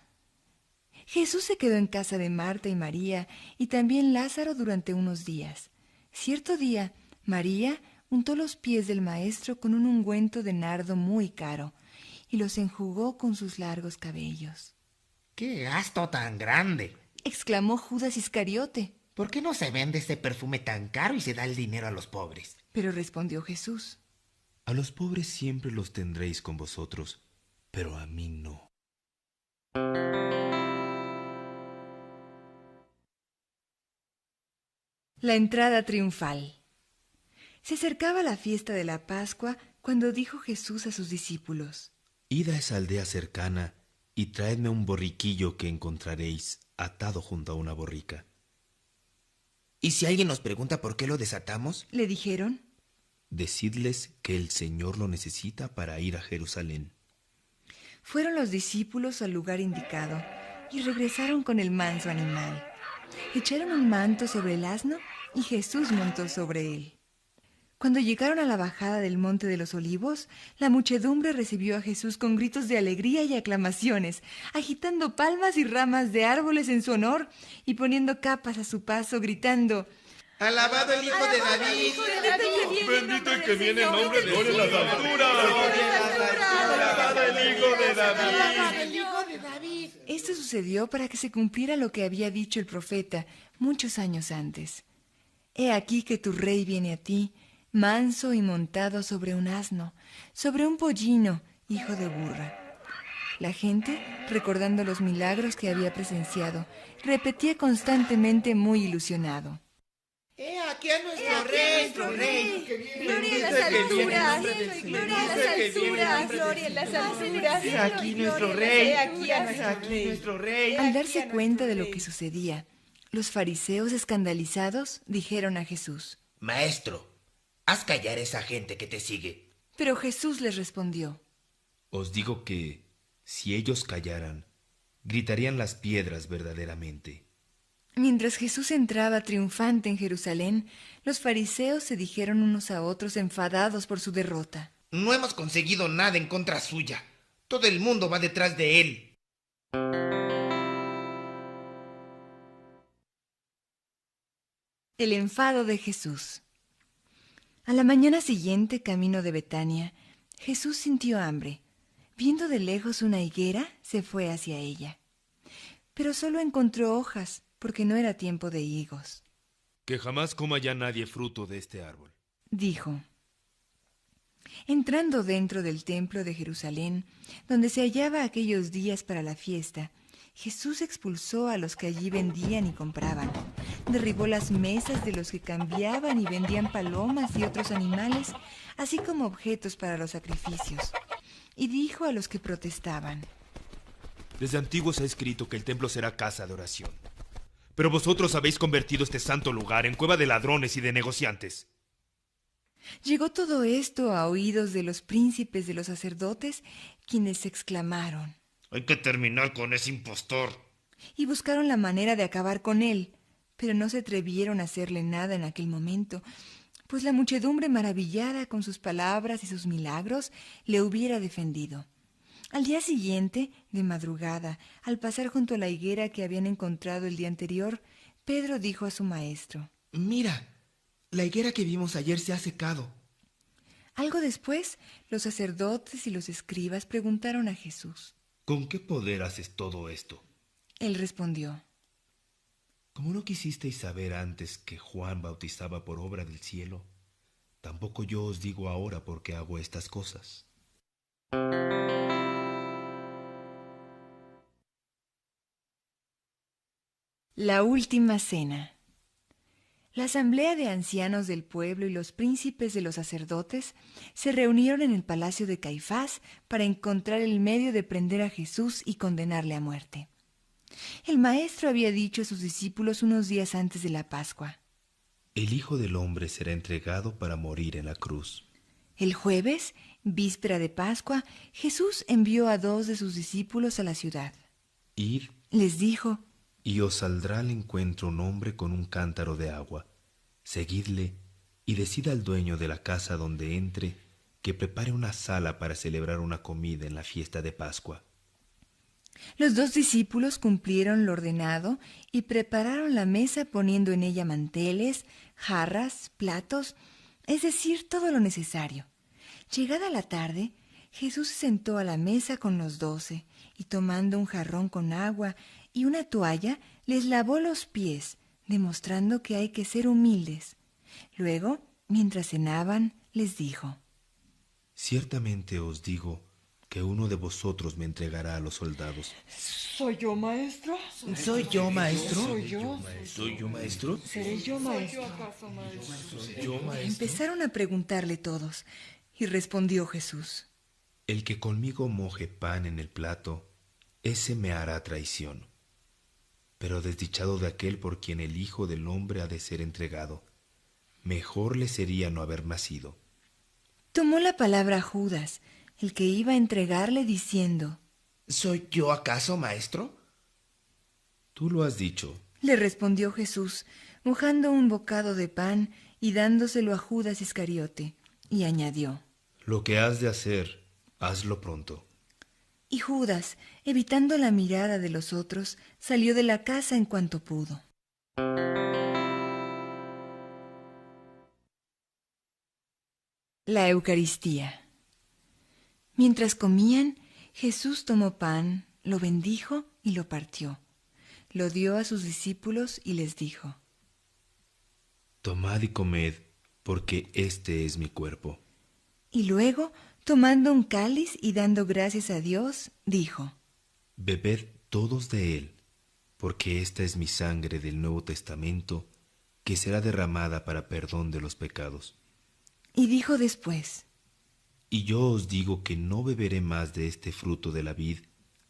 Jesús se quedó en casa de Marta y María, y también Lázaro durante unos días. Cierto día, María untó los pies del Maestro con un ungüento de nardo muy caro, y los enjugó con sus largos cabellos. ¡Qué gasto tan grande! Exclamó Judas Iscariote. ¿Por qué no se vende este perfume tan caro y se da el dinero a los pobres? Pero respondió Jesús. A los pobres siempre los tendréis con vosotros, pero a mí no. La entrada triunfal. Se acercaba la fiesta de la Pascua cuando dijo Jesús a sus discípulos: Id a esa aldea cercana y traedme un borriquillo que encontraréis atado junto a una borrica. ¿Y si alguien nos pregunta por qué lo desatamos? Le dijeron. Decidles que el Señor lo necesita para ir a Jerusalén. Fueron los discípulos al lugar indicado y regresaron con el manso animal. Echaron un manto sobre el asno y Jesús montó sobre él. Cuando llegaron a la bajada del Monte de los Olivos, la muchedumbre recibió a Jesús con gritos de alegría y aclamaciones, agitando palmas y ramas de árboles en su honor y poniendo capas a su paso, gritando: ¡Alabado el Hijo de David! Bendito el que viene en nombre de Dios en las alturas. Alabado el Hijo de David. Esto sucedió para que se cumpliera lo que había dicho el profeta muchos años antes. He aquí que tu rey viene a ti, manso y montado sobre un asno, sobre un pollino, hijo de burra. La gente, recordando los milagros que había presenciado, repetía constantemente muy ilusionado: ¡He aquí a nuestro rey! ¡Gloria a las alturas! ¡Gloria a las alturas! ¡Gloria a las alturas! Aquí nuestro rey. Aquí Nuestro rey. Al darse cuenta de lo que sucedía, los fariseos escandalizados dijeron a Jesús. Maestro, haz callar a esa gente que te sigue. Pero Jesús les respondió: Os digo que, si ellos callaran, gritarían las piedras verdaderamente. Mientras Jesús entraba triunfante en Jerusalén, los fariseos se dijeron unos a otros enfadados por su derrota. No hemos conseguido nada en contra suya. Todo el mundo va detrás de él. El enfado de Jesús. A la mañana siguiente, camino de Betania, Jesús sintió hambre. Viendo de lejos una higuera, se fue hacia ella. Pero solo encontró hojas, porque no era tiempo de higos. Que jamás coma ya nadie fruto de este árbol. Dijo. Entrando dentro del templo de Jerusalén, donde se hallaba aquellos días para la fiesta, Jesús expulsó a los que allí vendían y compraban. Derribó las mesas de los que cambiaban y vendían palomas y otros animales, así como objetos para los sacrificios. Y dijo a los que protestaban: Desde antiguo se ha escrito que el templo será casa de oración. Pero vosotros habéis convertido este santo lugar en cueva de ladrones y de negociantes. Llegó todo esto a oídos de los príncipes de los sacerdotes, quienes exclamaron: Hay que terminar con ese impostor. Y buscaron la manera de acabar con él, pero no se atrevieron a hacerle nada en aquel momento, pues la muchedumbre, maravillada con sus palabras y sus milagros, le hubiera defendido. Al día siguiente, de madrugada, al pasar junto a la higuera que habían encontrado el día anterior, Pedro dijo a su maestro: Mira, la higuera que vimos ayer se ha secado. Algo después, los sacerdotes y los escribas preguntaron a Jesús: ¿Con qué poder haces todo esto? Él respondió: Como no quisisteis saber antes que Juan bautizaba por obra del cielo, tampoco yo os digo ahora por qué hago estas cosas. La última cena. La asamblea de ancianos del pueblo y los príncipes de los sacerdotes se reunieron en el palacio de Caifás para encontrar el medio de prender a Jesús y condenarle a muerte. El maestro había dicho a sus discípulos unos días antes de la Pascua: El Hijo del Hombre será entregado para morir en la cruz. El jueves, víspera de Pascua, Jesús envió a 2 de sus discípulos a la ciudad. Id, Les dijo: y os saldrá al encuentro un hombre con un cántaro de agua. Seguidle y decid al dueño de la casa donde entre que prepare una sala para celebrar una comida en la fiesta de Pascua. Los 2 discípulos cumplieron lo ordenado y prepararon la mesa poniendo en ella manteles, jarras, platos, es decir, todo lo necesario. Llegada la tarde, Jesús se sentó a la mesa con los 12 y tomando un jarrón con agua y una toalla, les lavó los pies, demostrando que hay que ser humildes. Luego, mientras cenaban, les dijo: Ciertamente os digo que uno de vosotros me entregará a los soldados. ¿Soy yo, maestro? ¿Soy yo, maestro? ¿Soy yo? ¿Soy yo, maestro? ¿Seré yo, maestro? ¿Yo, maestro? Empezaron a preguntarle todos, y respondió Jesús: El que conmigo moje pan en el plato, ese me hará traición. Pero desdichado de aquel por quien el Hijo del Hombre ha de ser entregado, mejor le sería no haber nacido. Tomó la palabra Judas, el que iba a entregarle, diciendo: ¿Soy yo acaso, maestro? Tú lo has dicho. Le respondió Jesús, mojando un bocado de pan y dándoselo a Judas Iscariote, y añadió: Lo que has de hacer, hazlo pronto. Y Judas, evitando la mirada de los otros, salió de la casa en cuanto pudo. La Eucaristía. Mientras comían, Jesús tomó pan, lo bendijo y lo partió. Lo dio a sus discípulos y les dijo: Tomad y comed, porque este es mi cuerpo. Y luego, tomando un cáliz y dando gracias a Dios, dijo: Bebed todos de él, porque esta es mi sangre del Nuevo Testamento, que será derramada para perdón de los pecados. Y dijo después: Y yo os digo que no beberé más de este fruto de la vid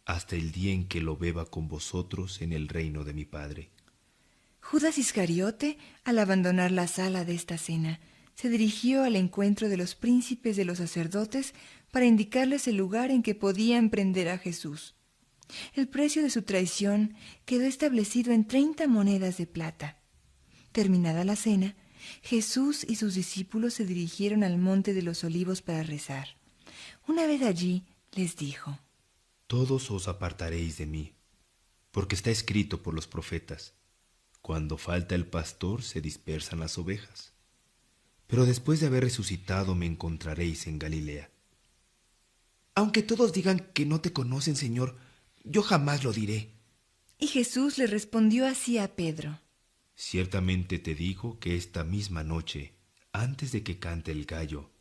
hasta el día en que lo beba con vosotros en el reino de mi Padre. Judas Iscariote, al abandonar la sala de esta cena, se dirigió al encuentro de los príncipes de los sacerdotes para indicarles el lugar en que podían prender a Jesús. El precio de su traición quedó establecido en 30 monedas de plata. Terminada la cena, Jesús y sus discípulos se dirigieron al monte de los Olivos para rezar. Una vez allí, les dijo: Todos os apartaréis de mí, porque está escrito por los profetas: cuando falta el pastor se dispersan las ovejas. Pero después de haber resucitado me encontraréis en Galilea. Aunque todos digan que no te conocen, Señor, yo jamás lo diré. Y Jesús le respondió así a Pedro: Ciertamente te digo que esta misma noche, antes de que cante el gallo,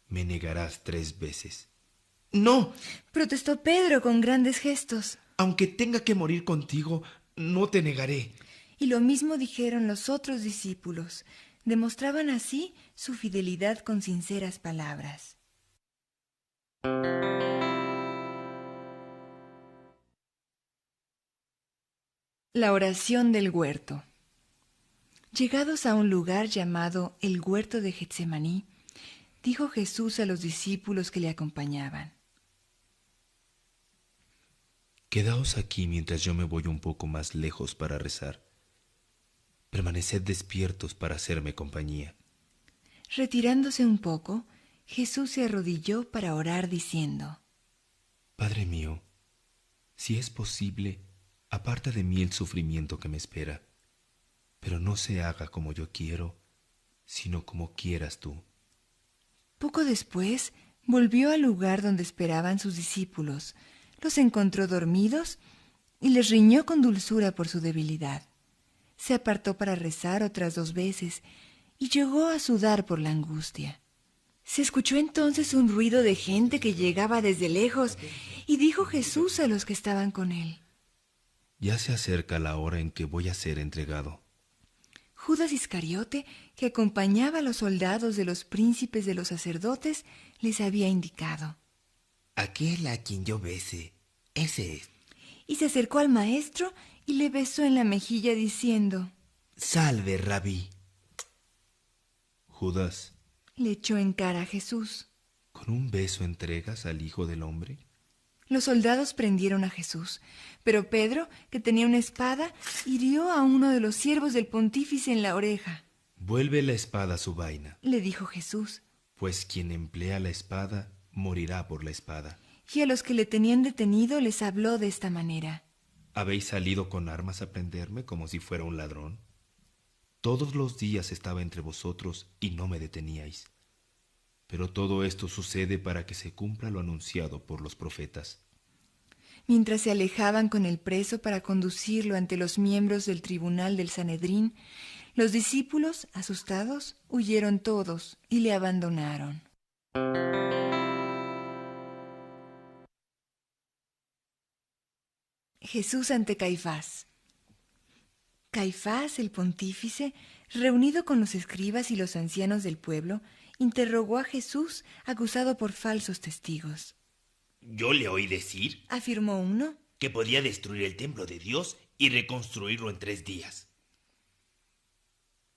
me negarás 3 veces. No, protestó Pedro con grandes gestos. aunque tenga que morir contigo, no te negaré. Y lo mismo dijeron los otros discípulos. Demostraban así su fidelidad con sinceras palabras. La oración del huerto. Llegados a un lugar llamado el huerto de Getsemaní, dijo Jesús a los discípulos que le acompañaban: Quedaos aquí mientras yo me voy un poco más lejos para rezar. Permaneced despiertos para hacerme compañía. Retirándose un poco, Jesús se arrodilló para orar diciendo: Padre mío, si es posible, aparta de mí el sufrimiento que me espera, pero no se haga como yo quiero, sino como quieras tú. Poco después, volvió al lugar donde esperaban sus discípulos, los encontró dormidos y les riñó con dulzura por su debilidad. Se apartó para rezar otras 2 veces y llegó a sudar por la angustia. Se escuchó entonces un ruido de gente que llegaba desde lejos y dijo Jesús a los que estaban con él: Ya se acerca la hora en que voy a ser entregado. Judas Iscariote, que acompañaba a los soldados de los príncipes de los sacerdotes, les había indicado. Aquel a quien yo bese, ese es. Y se acercó al maestro y le besó en la mejilla diciendo: Salve, Rabí. Judas, le echó en cara a Jesús. ¿con un beso entregas al Hijo del Hombre? Los soldados prendieron a Jesús, pero Pedro, que tenía una espada, hirió a uno de los siervos del pontífice en la oreja. Vuelve la espada a su vaina, Le dijo Jesús, pues quien emplea la espada morirá por la espada. y a los que le tenían detenido les habló de esta manera: ¿Habéis salido con armas a prenderme como si fuera un ladrón? Todos los días estaba entre vosotros y no me deteníais. Pero todo esto sucede para que se cumpla lo anunciado por los profetas. Mientras se alejaban con el preso para conducirlo ante los miembros del tribunal del Sanedrín, los discípulos, asustados, huyeron todos y le abandonaron. Jesús ante Caifás. Caifás, el pontífice, reunido con los escribas y los ancianos del pueblo, interrogó a Jesús, acusado por falsos testigos. Yo le oí decir, Afirmó uno, que podía destruir el templo de Dios y reconstruirlo en 3 días.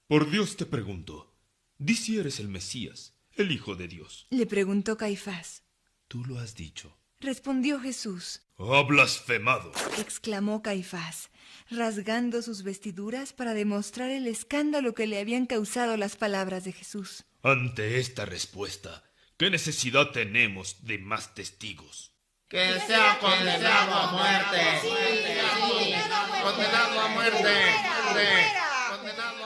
Por Dios te pregunto, di si eres el Mesías, el Hijo de Dios. le preguntó Caifás. Tú lo has dicho. Respondió Jesús. ¡Ha blasfemado! Exclamó Caifás, rasgando sus vestiduras para demostrar el escándalo que le habían causado las palabras de Jesús. Ante esta respuesta, ¿qué necesidad tenemos de más testigos? Que sea condenado a muerte. Condenado a muerte.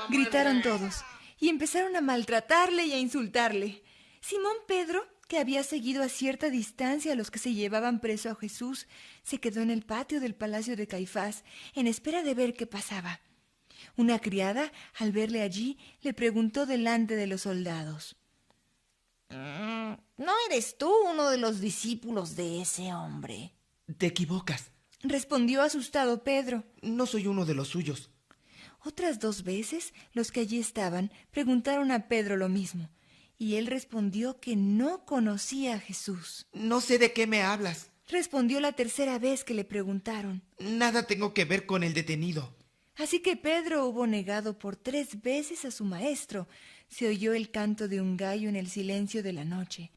Gritaron todos y empezaron a maltratarle y a insultarle. Simón Pedro, que había seguido a cierta distancia a los que se llevaban preso a Jesús, se quedó en el patio del palacio de Caifás en espera de ver qué pasaba. Una criada, al verle allí, le preguntó delante de los soldados: ¿No eres tú uno de los discípulos de ese hombre? Te equivocas. Respondió asustado Pedro. No soy uno de los suyos. Otras 2 veces los que allí estaban preguntaron a Pedro lo mismo, y él respondió que no conocía a Jesús. No sé de qué me hablas. Respondió la 3ª vez que le preguntaron. Nada tengo que ver con el detenido. Así que Pedro hubo negado por 3 veces a su maestro. Se oyó el canto de un gallo en el silencio de la noche.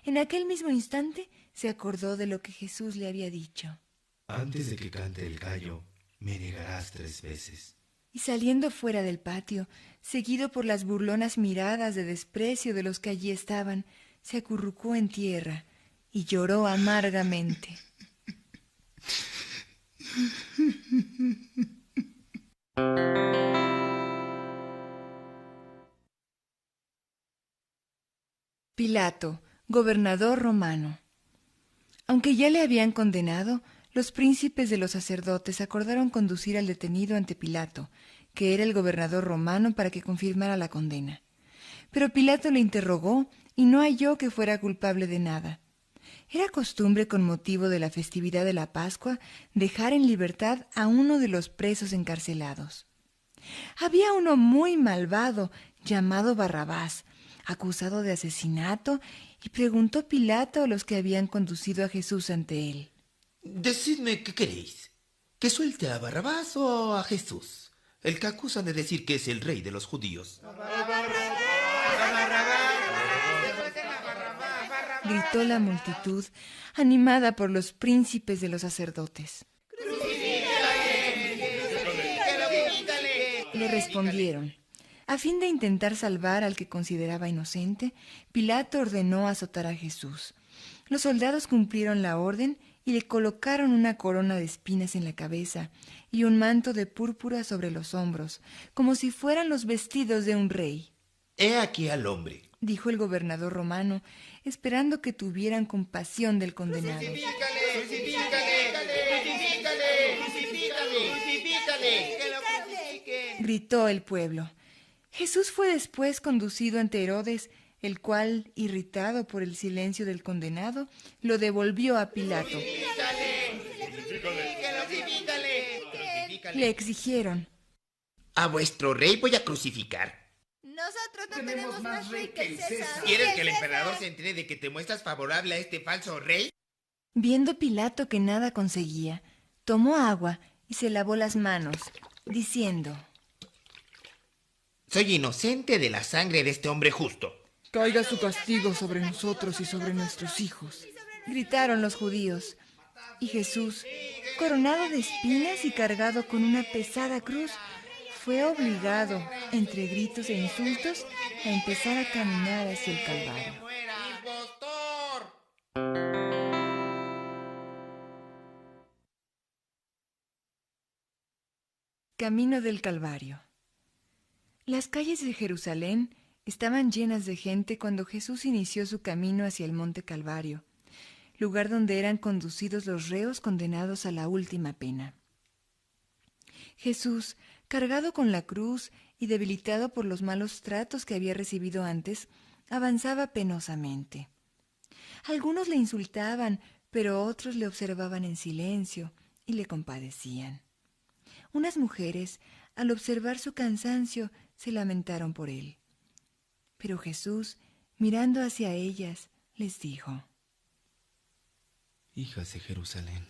En aquel mismo instante se acordó de lo que Jesús le había dicho. Antes de que cante el gallo, me negarás 3 veces. Y saliendo fuera del patio, seguido por las burlonas miradas de desprecio de los que allí estaban, se acurrucó en tierra y lloró amargamente. Pilato, gobernador romano. Aunque ya le habían condenado, Los príncipes de los sacerdotes acordaron conducir al detenido ante Pilato, que era el gobernador romano, para que confirmara la condena. Pero Pilato le interrogó y no halló que fuera culpable de nada. Era costumbre, con motivo de la festividad de la Pascua, dejar en libertad a uno de los presos encarcelados. Había uno muy malvado, llamado Barrabás, acusado de asesinato, y preguntó Pilato a los que habían conducido a Jesús ante él: Decidme qué queréis, que suelte a Barrabás o a Jesús, el que acusan de decir que es el rey de los judíos. Gritó la multitud, animada por los príncipes de los sacerdotes. Le respondieron. A fin de intentar salvar al que consideraba inocente, Pilato ordenó azotar a Jesús. Los soldados cumplieron la orden y le colocaron una corona de espinas en la cabeza y un manto de púrpura sobre los hombros, como si fueran los vestidos de un rey. He aquí al hombre, dijo el gobernador romano, esperando que tuvieran compasión del condenado. Gritó el pueblo. Jesús fue después conducido ante Herodes, el cual, irritado por el silencio del condenado, lo devolvió a Pilato. Le exigieron: A vuestro rey voy a crucificar. Nosotros no tenemos más rey que el César. ¿Quieres que el emperador se entere de que te muestras favorable a este falso rey? Viendo Pilato que nada conseguía, tomó agua y se lavó las manos, diciendo: Soy inocente de la sangre de este hombre justo. Caiga su castigo sobre nosotros y sobre nuestros hijos. Gritaron los judíos. Y Jesús, coronado de espinas y cargado con una pesada cruz, fue obligado, entre gritos e insultos, a empezar a caminar hacia el Calvario. Camino del Calvario. Las calles de Jerusalén estaban llenas de gente cuando Jesús inició su camino hacia el monte Calvario, lugar donde eran conducidos los reos condenados a la última pena. Jesús, cargado con la cruz y debilitado por los malos tratos que había recibido antes, avanzaba penosamente. Algunos le insultaban, pero otros le observaban en silencio y le compadecían. Unas mujeres, al observar su cansancio, se lamentaron por él. Pero Jesús, mirando hacia ellas, les dijo: Hijas de Jerusalén,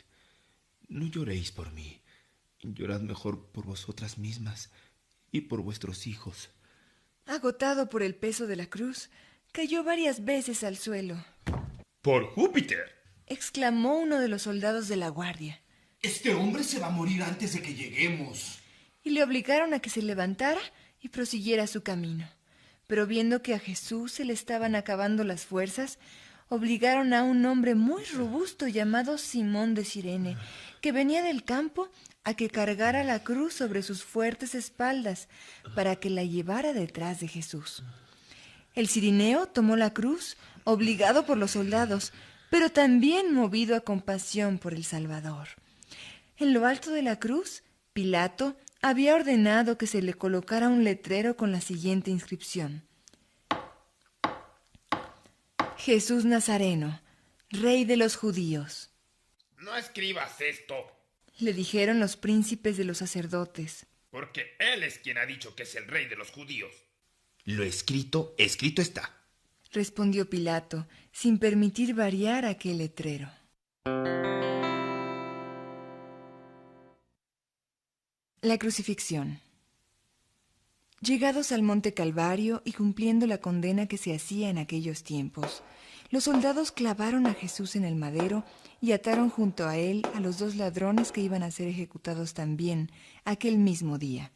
no lloréis por mí, llorad mejor por vosotras mismas y por vuestros hijos. Agotado por el peso de la cruz, cayó varias veces al suelo. ¡Por Júpiter!, exclamó uno de los soldados de la guardia. Este hombre se va a morir antes de que lleguemos. Y le obligaron a que se levantara y prosiguiera su camino. Pero viendo que a Jesús se le estaban acabando las fuerzas, obligaron a un hombre muy robusto llamado Simón de Cirene, que venía del campo, a que cargara la cruz sobre sus fuertes espaldas para que la llevara detrás de Jesús. El cirineo tomó la cruz, obligado por los soldados, pero también movido a compasión por el Salvador. En lo alto de la cruz, Pilato había ordenado que se le colocara un letrero con la siguiente inscripción: Jesús Nazareno, Rey de los Judíos. No escribas esto, Le dijeron los príncipes de los sacerdotes. porque él es quien ha dicho que es el rey de los judíos. Lo escrito, escrito está. Respondió Pilato, sin permitir variar aquel letrero. La crucifixión. Llegados al monte Calvario y cumpliendo la condena que se hacía en aquellos tiempos, los soldados clavaron a Jesús en el madero y ataron junto a él a los 2 ladrones que iban a ser ejecutados también aquel mismo día.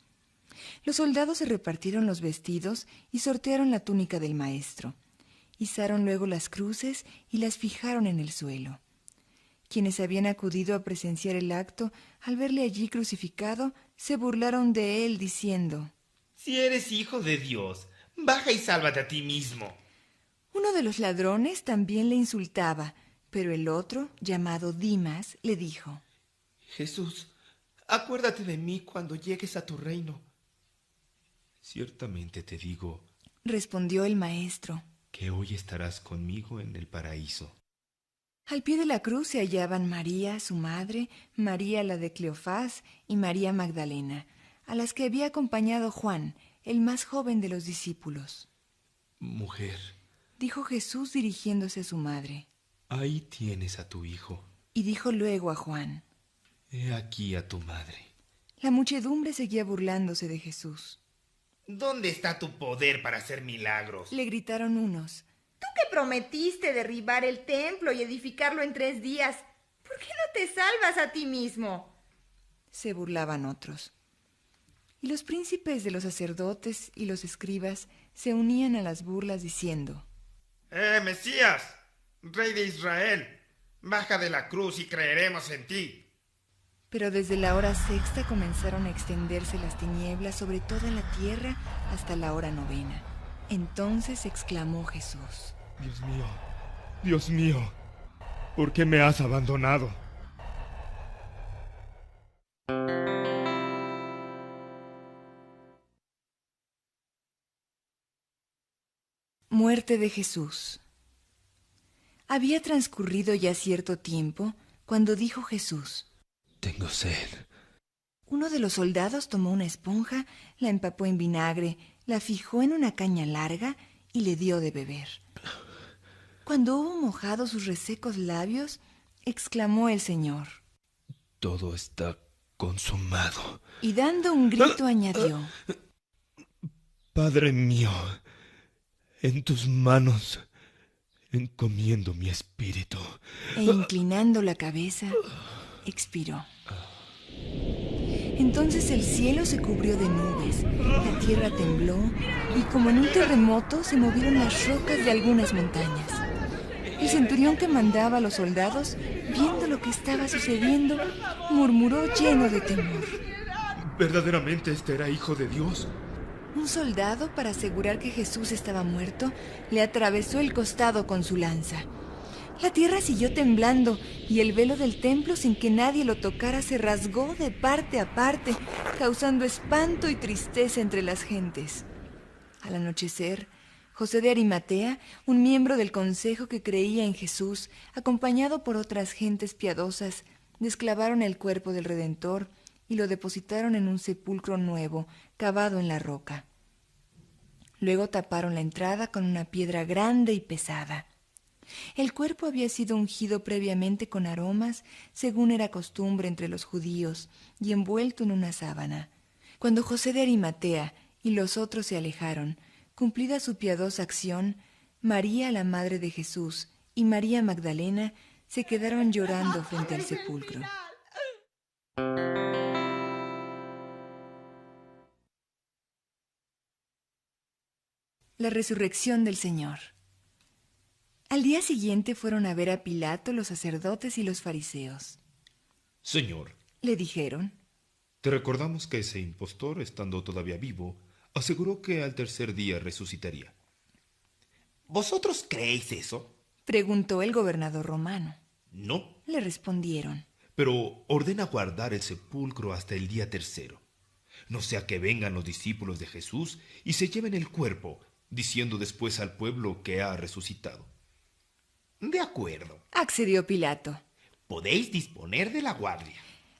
Los soldados se repartieron los vestidos y sortearon la túnica del maestro. Izaron luego las cruces y las fijaron en el suelo. Quienes habían acudido a presenciar el acto, al verle allí crucificado, se burlaron de él diciendo: Si eres hijo de Dios, baja y sálvate a ti mismo. Uno de los ladrones también le insultaba, pero el otro, llamado Dimas, le dijo: Jesús, acuérdate de mí cuando llegues a tu reino. Ciertamente te digo, respondió el maestro, que hoy estarás conmigo en el paraíso. Al pie de la cruz se hallaban María, su madre, María la de Cleofás y María Magdalena, a las que había acompañado Juan, el más joven de los discípulos. Mujer, dijo Jesús dirigiéndose a su madre. Ahí tienes a tu hijo. Y dijo luego a Juan, He aquí a tu madre. La muchedumbre seguía burlándose de Jesús. ¿Dónde está tu poder para hacer milagros? Le gritaron unos. Tú que prometiste derribar el templo y edificarlo en 3 días, ¿por qué no te salvas a ti mismo? Se burlaban otros. Y los príncipes de los sacerdotes y los escribas se unían a las burlas diciendo, Mesías, Rey de Israel, baja de la cruz y creeremos en ti. Pero desde la hora sexta comenzaron a extenderse las tinieblas sobre toda la tierra hasta la hora 9. Entonces exclamó Jesús, Dios mío, ¿por qué me has abandonado? Muerte de Jesús. Había transcurrido ya cierto tiempo cuando dijo Jesús, Tengo sed. Uno de los soldados tomó una esponja, la empapó en vinagre, la fijó en una caña larga y le dio de beber. Cuando hubo mojado sus resecos labios, exclamó el Señor, Todo está consumado. Y dando un grito añadió, Padre mío, en tus manos encomiendo mi espíritu. E inclinando la cabeza, expiró. Entonces el cielo se cubrió de nubes, la tierra tembló y como en un terremoto se movieron las rocas de algunas montañas. El centurión que mandaba a los soldados, viendo lo que estaba sucediendo, murmuró lleno de temor. ¿Verdaderamente este era hijo de Dios? Un soldado, para asegurar que Jesús estaba muerto, le atravesó el costado con su lanza. La tierra siguió temblando y el velo del templo, sin que nadie lo tocara, se rasgó de parte a parte, causando espanto y tristeza entre las gentes. Al anochecer, José de Arimatea, un miembro del consejo que creía en Jesús, acompañado por otras gentes piadosas, desclavaron el cuerpo del Redentor y lo depositaron en un sepulcro nuevo, cavado en la roca. Luego taparon la entrada con una piedra grande y pesada. El cuerpo había sido ungido previamente con aromas, según era costumbre entre los judíos, y envuelto en una sábana. Cuando José de Arimatea y los otros se alejaron, cumplida su piadosa acción, María, la madre de Jesús, y María Magdalena se quedaron llorando frente al sepulcro. La resurrección del Señor. Al día siguiente fueron a ver a Pilato los sacerdotes y los fariseos. Señor, le dijeron, te recordamos que ese impostor, estando todavía vivo, aseguró que al 3er día resucitaría. ¿Vosotros creéis eso? Preguntó el gobernador romano. No. Le respondieron. Pero ordena guardar el sepulcro hasta el día 3, no sea que vengan los discípulos de Jesús y se lleven el cuerpo, diciendo después al pueblo que ha resucitado. De acuerdo, accedió Pilato. Podéis disponer de la guardia.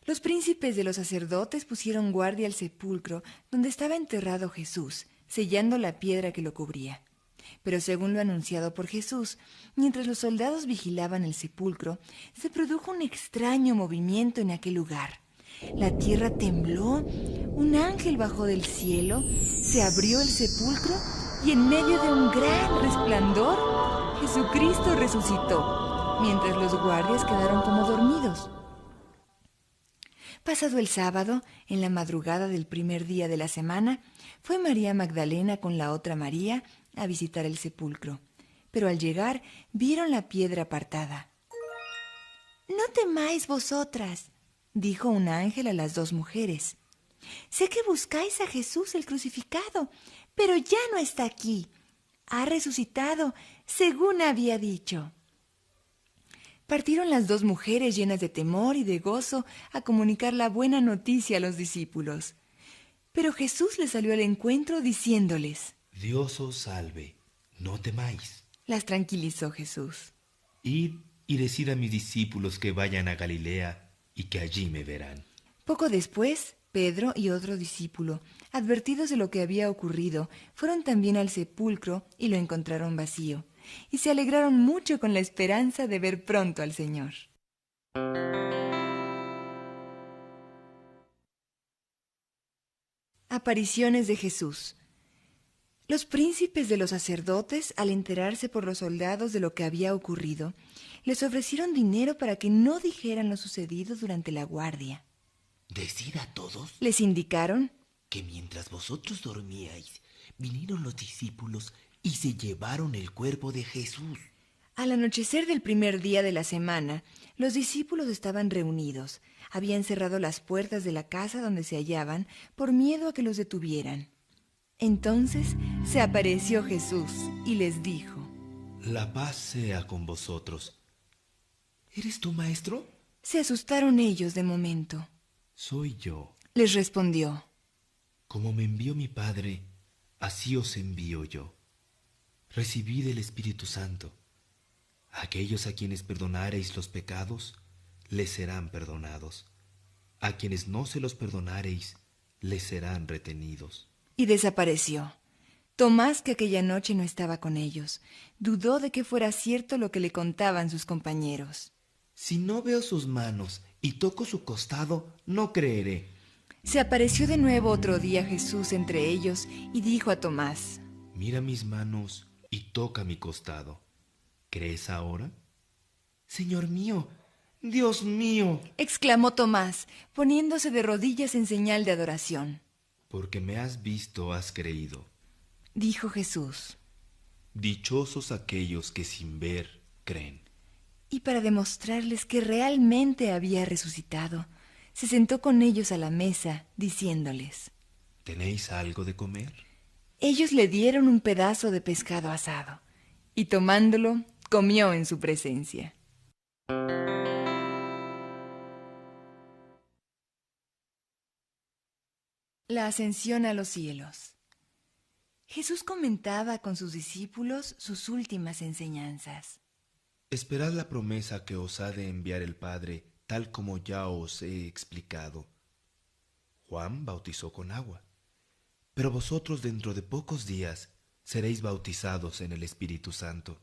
Los príncipes de los sacerdotes pusieron guardia al sepulcro donde estaba enterrado Jesús, sellando la piedra que lo cubría. Pero según lo anunciado por Jesús, mientras los soldados vigilaban el sepulcro, se produjo un extraño movimiento en aquel lugar. La tierra tembló, un ángel bajó del cielo, se abrió el sepulcro y en medio de un gran resplandor, Jesucristo resucitó, mientras los guardias quedaron como dormidos. Pasado el sábado, en la madrugada del primer día de la semana, fue María Magdalena con la otra María a visitar el sepulcro. Pero al llegar, vieron la piedra apartada. «No temáis vosotras», dijo un ángel a las 2 mujeres. «Sé que buscáis a Jesús el crucificado, pero ya no está aquí. Ha resucitado, según había dicho». Partieron las dos mujeres llenas de temor y de gozo a comunicar la buena noticia a los discípulos. Pero Jesús les salió al encuentro diciéndoles: Dios os salve, no temáis. Las tranquilizó Jesús. Id y decid a mis discípulos que vayan a Galilea y que allí me verán. Poco después, Pedro y otro discípulo, advertidos de lo que había ocurrido, fueron también al sepulcro y lo encontraron vacío, y se alegraron mucho con la esperanza de ver pronto al Señor. Apariciones de Jesús. Los príncipes de los sacerdotes, al enterarse por los soldados de lo que había ocurrido, les ofrecieron dinero para que no dijeran lo sucedido durante la guardia. Decid a todos, Les indicaron, que mientras vosotros dormíais, vinieron los discípulos y se llevaron el cuerpo de Jesús. al anochecer del primer día de la semana, los discípulos estaban reunidos. Habían cerrado las puertas de la casa donde se hallaban por miedo a que los detuvieran. Entonces se apareció Jesús y les dijo: La paz sea con vosotros. ¿Eres tú, maestro? Se asustaron ellos de momento. Soy yo. Les respondió: Como me envió mi Padre, así os envío yo. Recibid el Espíritu Santo. Aquellos a quienes perdonareis los pecados, les serán perdonados. A quienes no se los perdonareis, les serán retenidos. Y desapareció. Tomás, que aquella noche no estaba con ellos, dudó de que fuera cierto lo que le contaban sus compañeros. Si no veo sus manos y toco su costado, no creeré. Se apareció de nuevo otro día Jesús entre ellos y dijo a Tomás: Mira mis manos y toca mi costado. ¿Crees ahora? Señor mío, Dios mío, exclamó Tomás, poniéndose de rodillas en señal de adoración. porque me has visto, has creído. Dijo Jesús. Dichosos aquellos que sin ver creen. Y para demostrarles que realmente había resucitado, se sentó con ellos a la mesa, diciéndoles: ¿Tenéis algo de comer? Ellos le dieron un pedazo de pescado asado, y tomándolo, comió en su presencia. La ascensión a los cielos. Jesús comentaba con sus discípulos sus últimas enseñanzas. Esperad la promesa que os ha de enviar el Padre, tal como ya os he explicado. Juan bautizó con agua, pero vosotros dentro de pocos días seréis bautizados en el Espíritu Santo.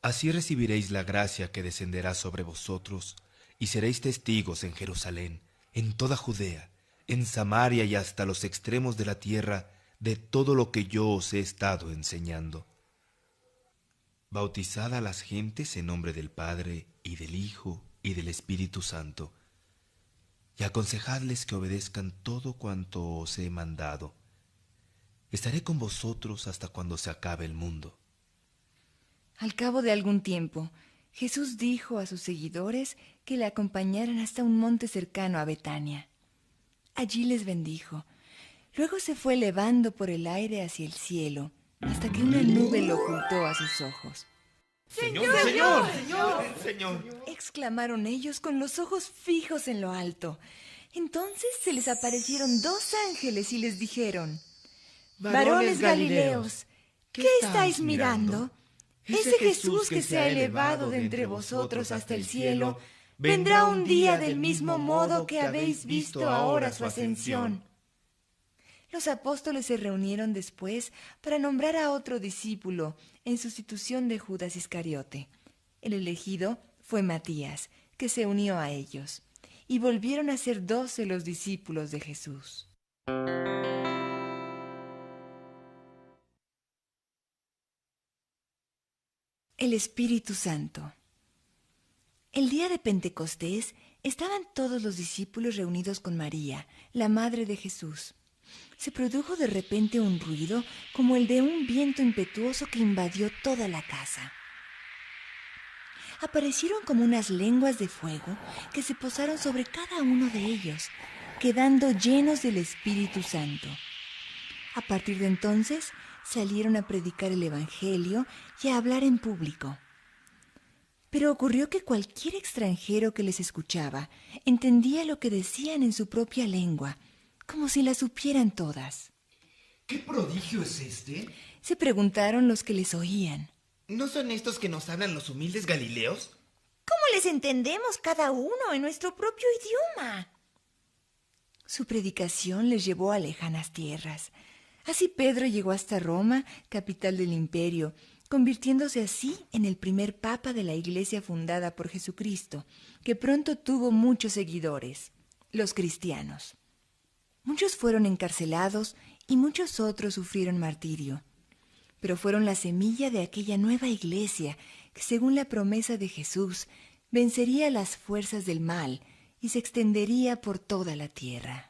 Así recibiréis la gracia que descenderá sobre vosotros, y seréis testigos en Jerusalén, en toda Judea, en Samaria y hasta los extremos de la tierra, de todo lo que yo os he estado enseñando. Bautizad a las gentes en nombre del Padre, y del Hijo, y del Espíritu Santo, y aconsejadles que obedezcan todo cuanto os he mandado. Estaré con vosotros hasta cuando se acabe el mundo. Al cabo de algún tiempo, Jesús dijo a sus seguidores que le acompañaran hasta un monte cercano a Betania. Allí les bendijo. Luego se fue elevando por el aire hacia el cielo, hasta que una nube lo ocultó a sus ojos. ¡Señor, señor, señor, señor! Exclamaron ellos con los ojos fijos en lo alto. Entonces se les aparecieron dos ángeles y les dijeron: Varones Galileos, ¿qué estáis mirando? Ese Jesús que se ha elevado de entre vosotros hasta el cielo, vendrá un día del mismo modo que habéis visto ahora su ascensión. Los apóstoles se reunieron después para nombrar a otro discípulo en sustitución de Judas Iscariote. El elegido fue Matías, que se unió a ellos, y volvieron a ser 12 los discípulos de Jesús. El Espíritu Santo. El día de Pentecostés estaban todos los discípulos reunidos con María, la madre de Jesús. Se produjo de repente un ruido como el de un viento impetuoso que invadió toda la casa. Aparecieron como unas lenguas de fuego que se posaron sobre cada uno de ellos, quedando llenos del Espíritu Santo. A partir de entonces salieron a predicar el Evangelio y a hablar en público. Pero ocurrió que cualquier extranjero que les escuchaba entendía lo que decían en su propia lengua, como si la supieran todas. ¿Qué prodigio es este? Se preguntaron los que les oían. ¿No son estos que nos hablan los humildes galileos? ¿Cómo les entendemos cada uno en nuestro propio idioma? Su predicación les llevó a lejanas tierras. Así Pedro llegó hasta Roma, capital del imperio, convirtiéndose así en el primer papa de la iglesia fundada por Jesucristo, que pronto tuvo muchos seguidores, los cristianos. Muchos fueron encarcelados y muchos otros sufrieron martirio. Pero fueron la semilla de aquella nueva iglesia que, según la promesa de Jesús, vencería las fuerzas del mal y se extendería por toda la tierra.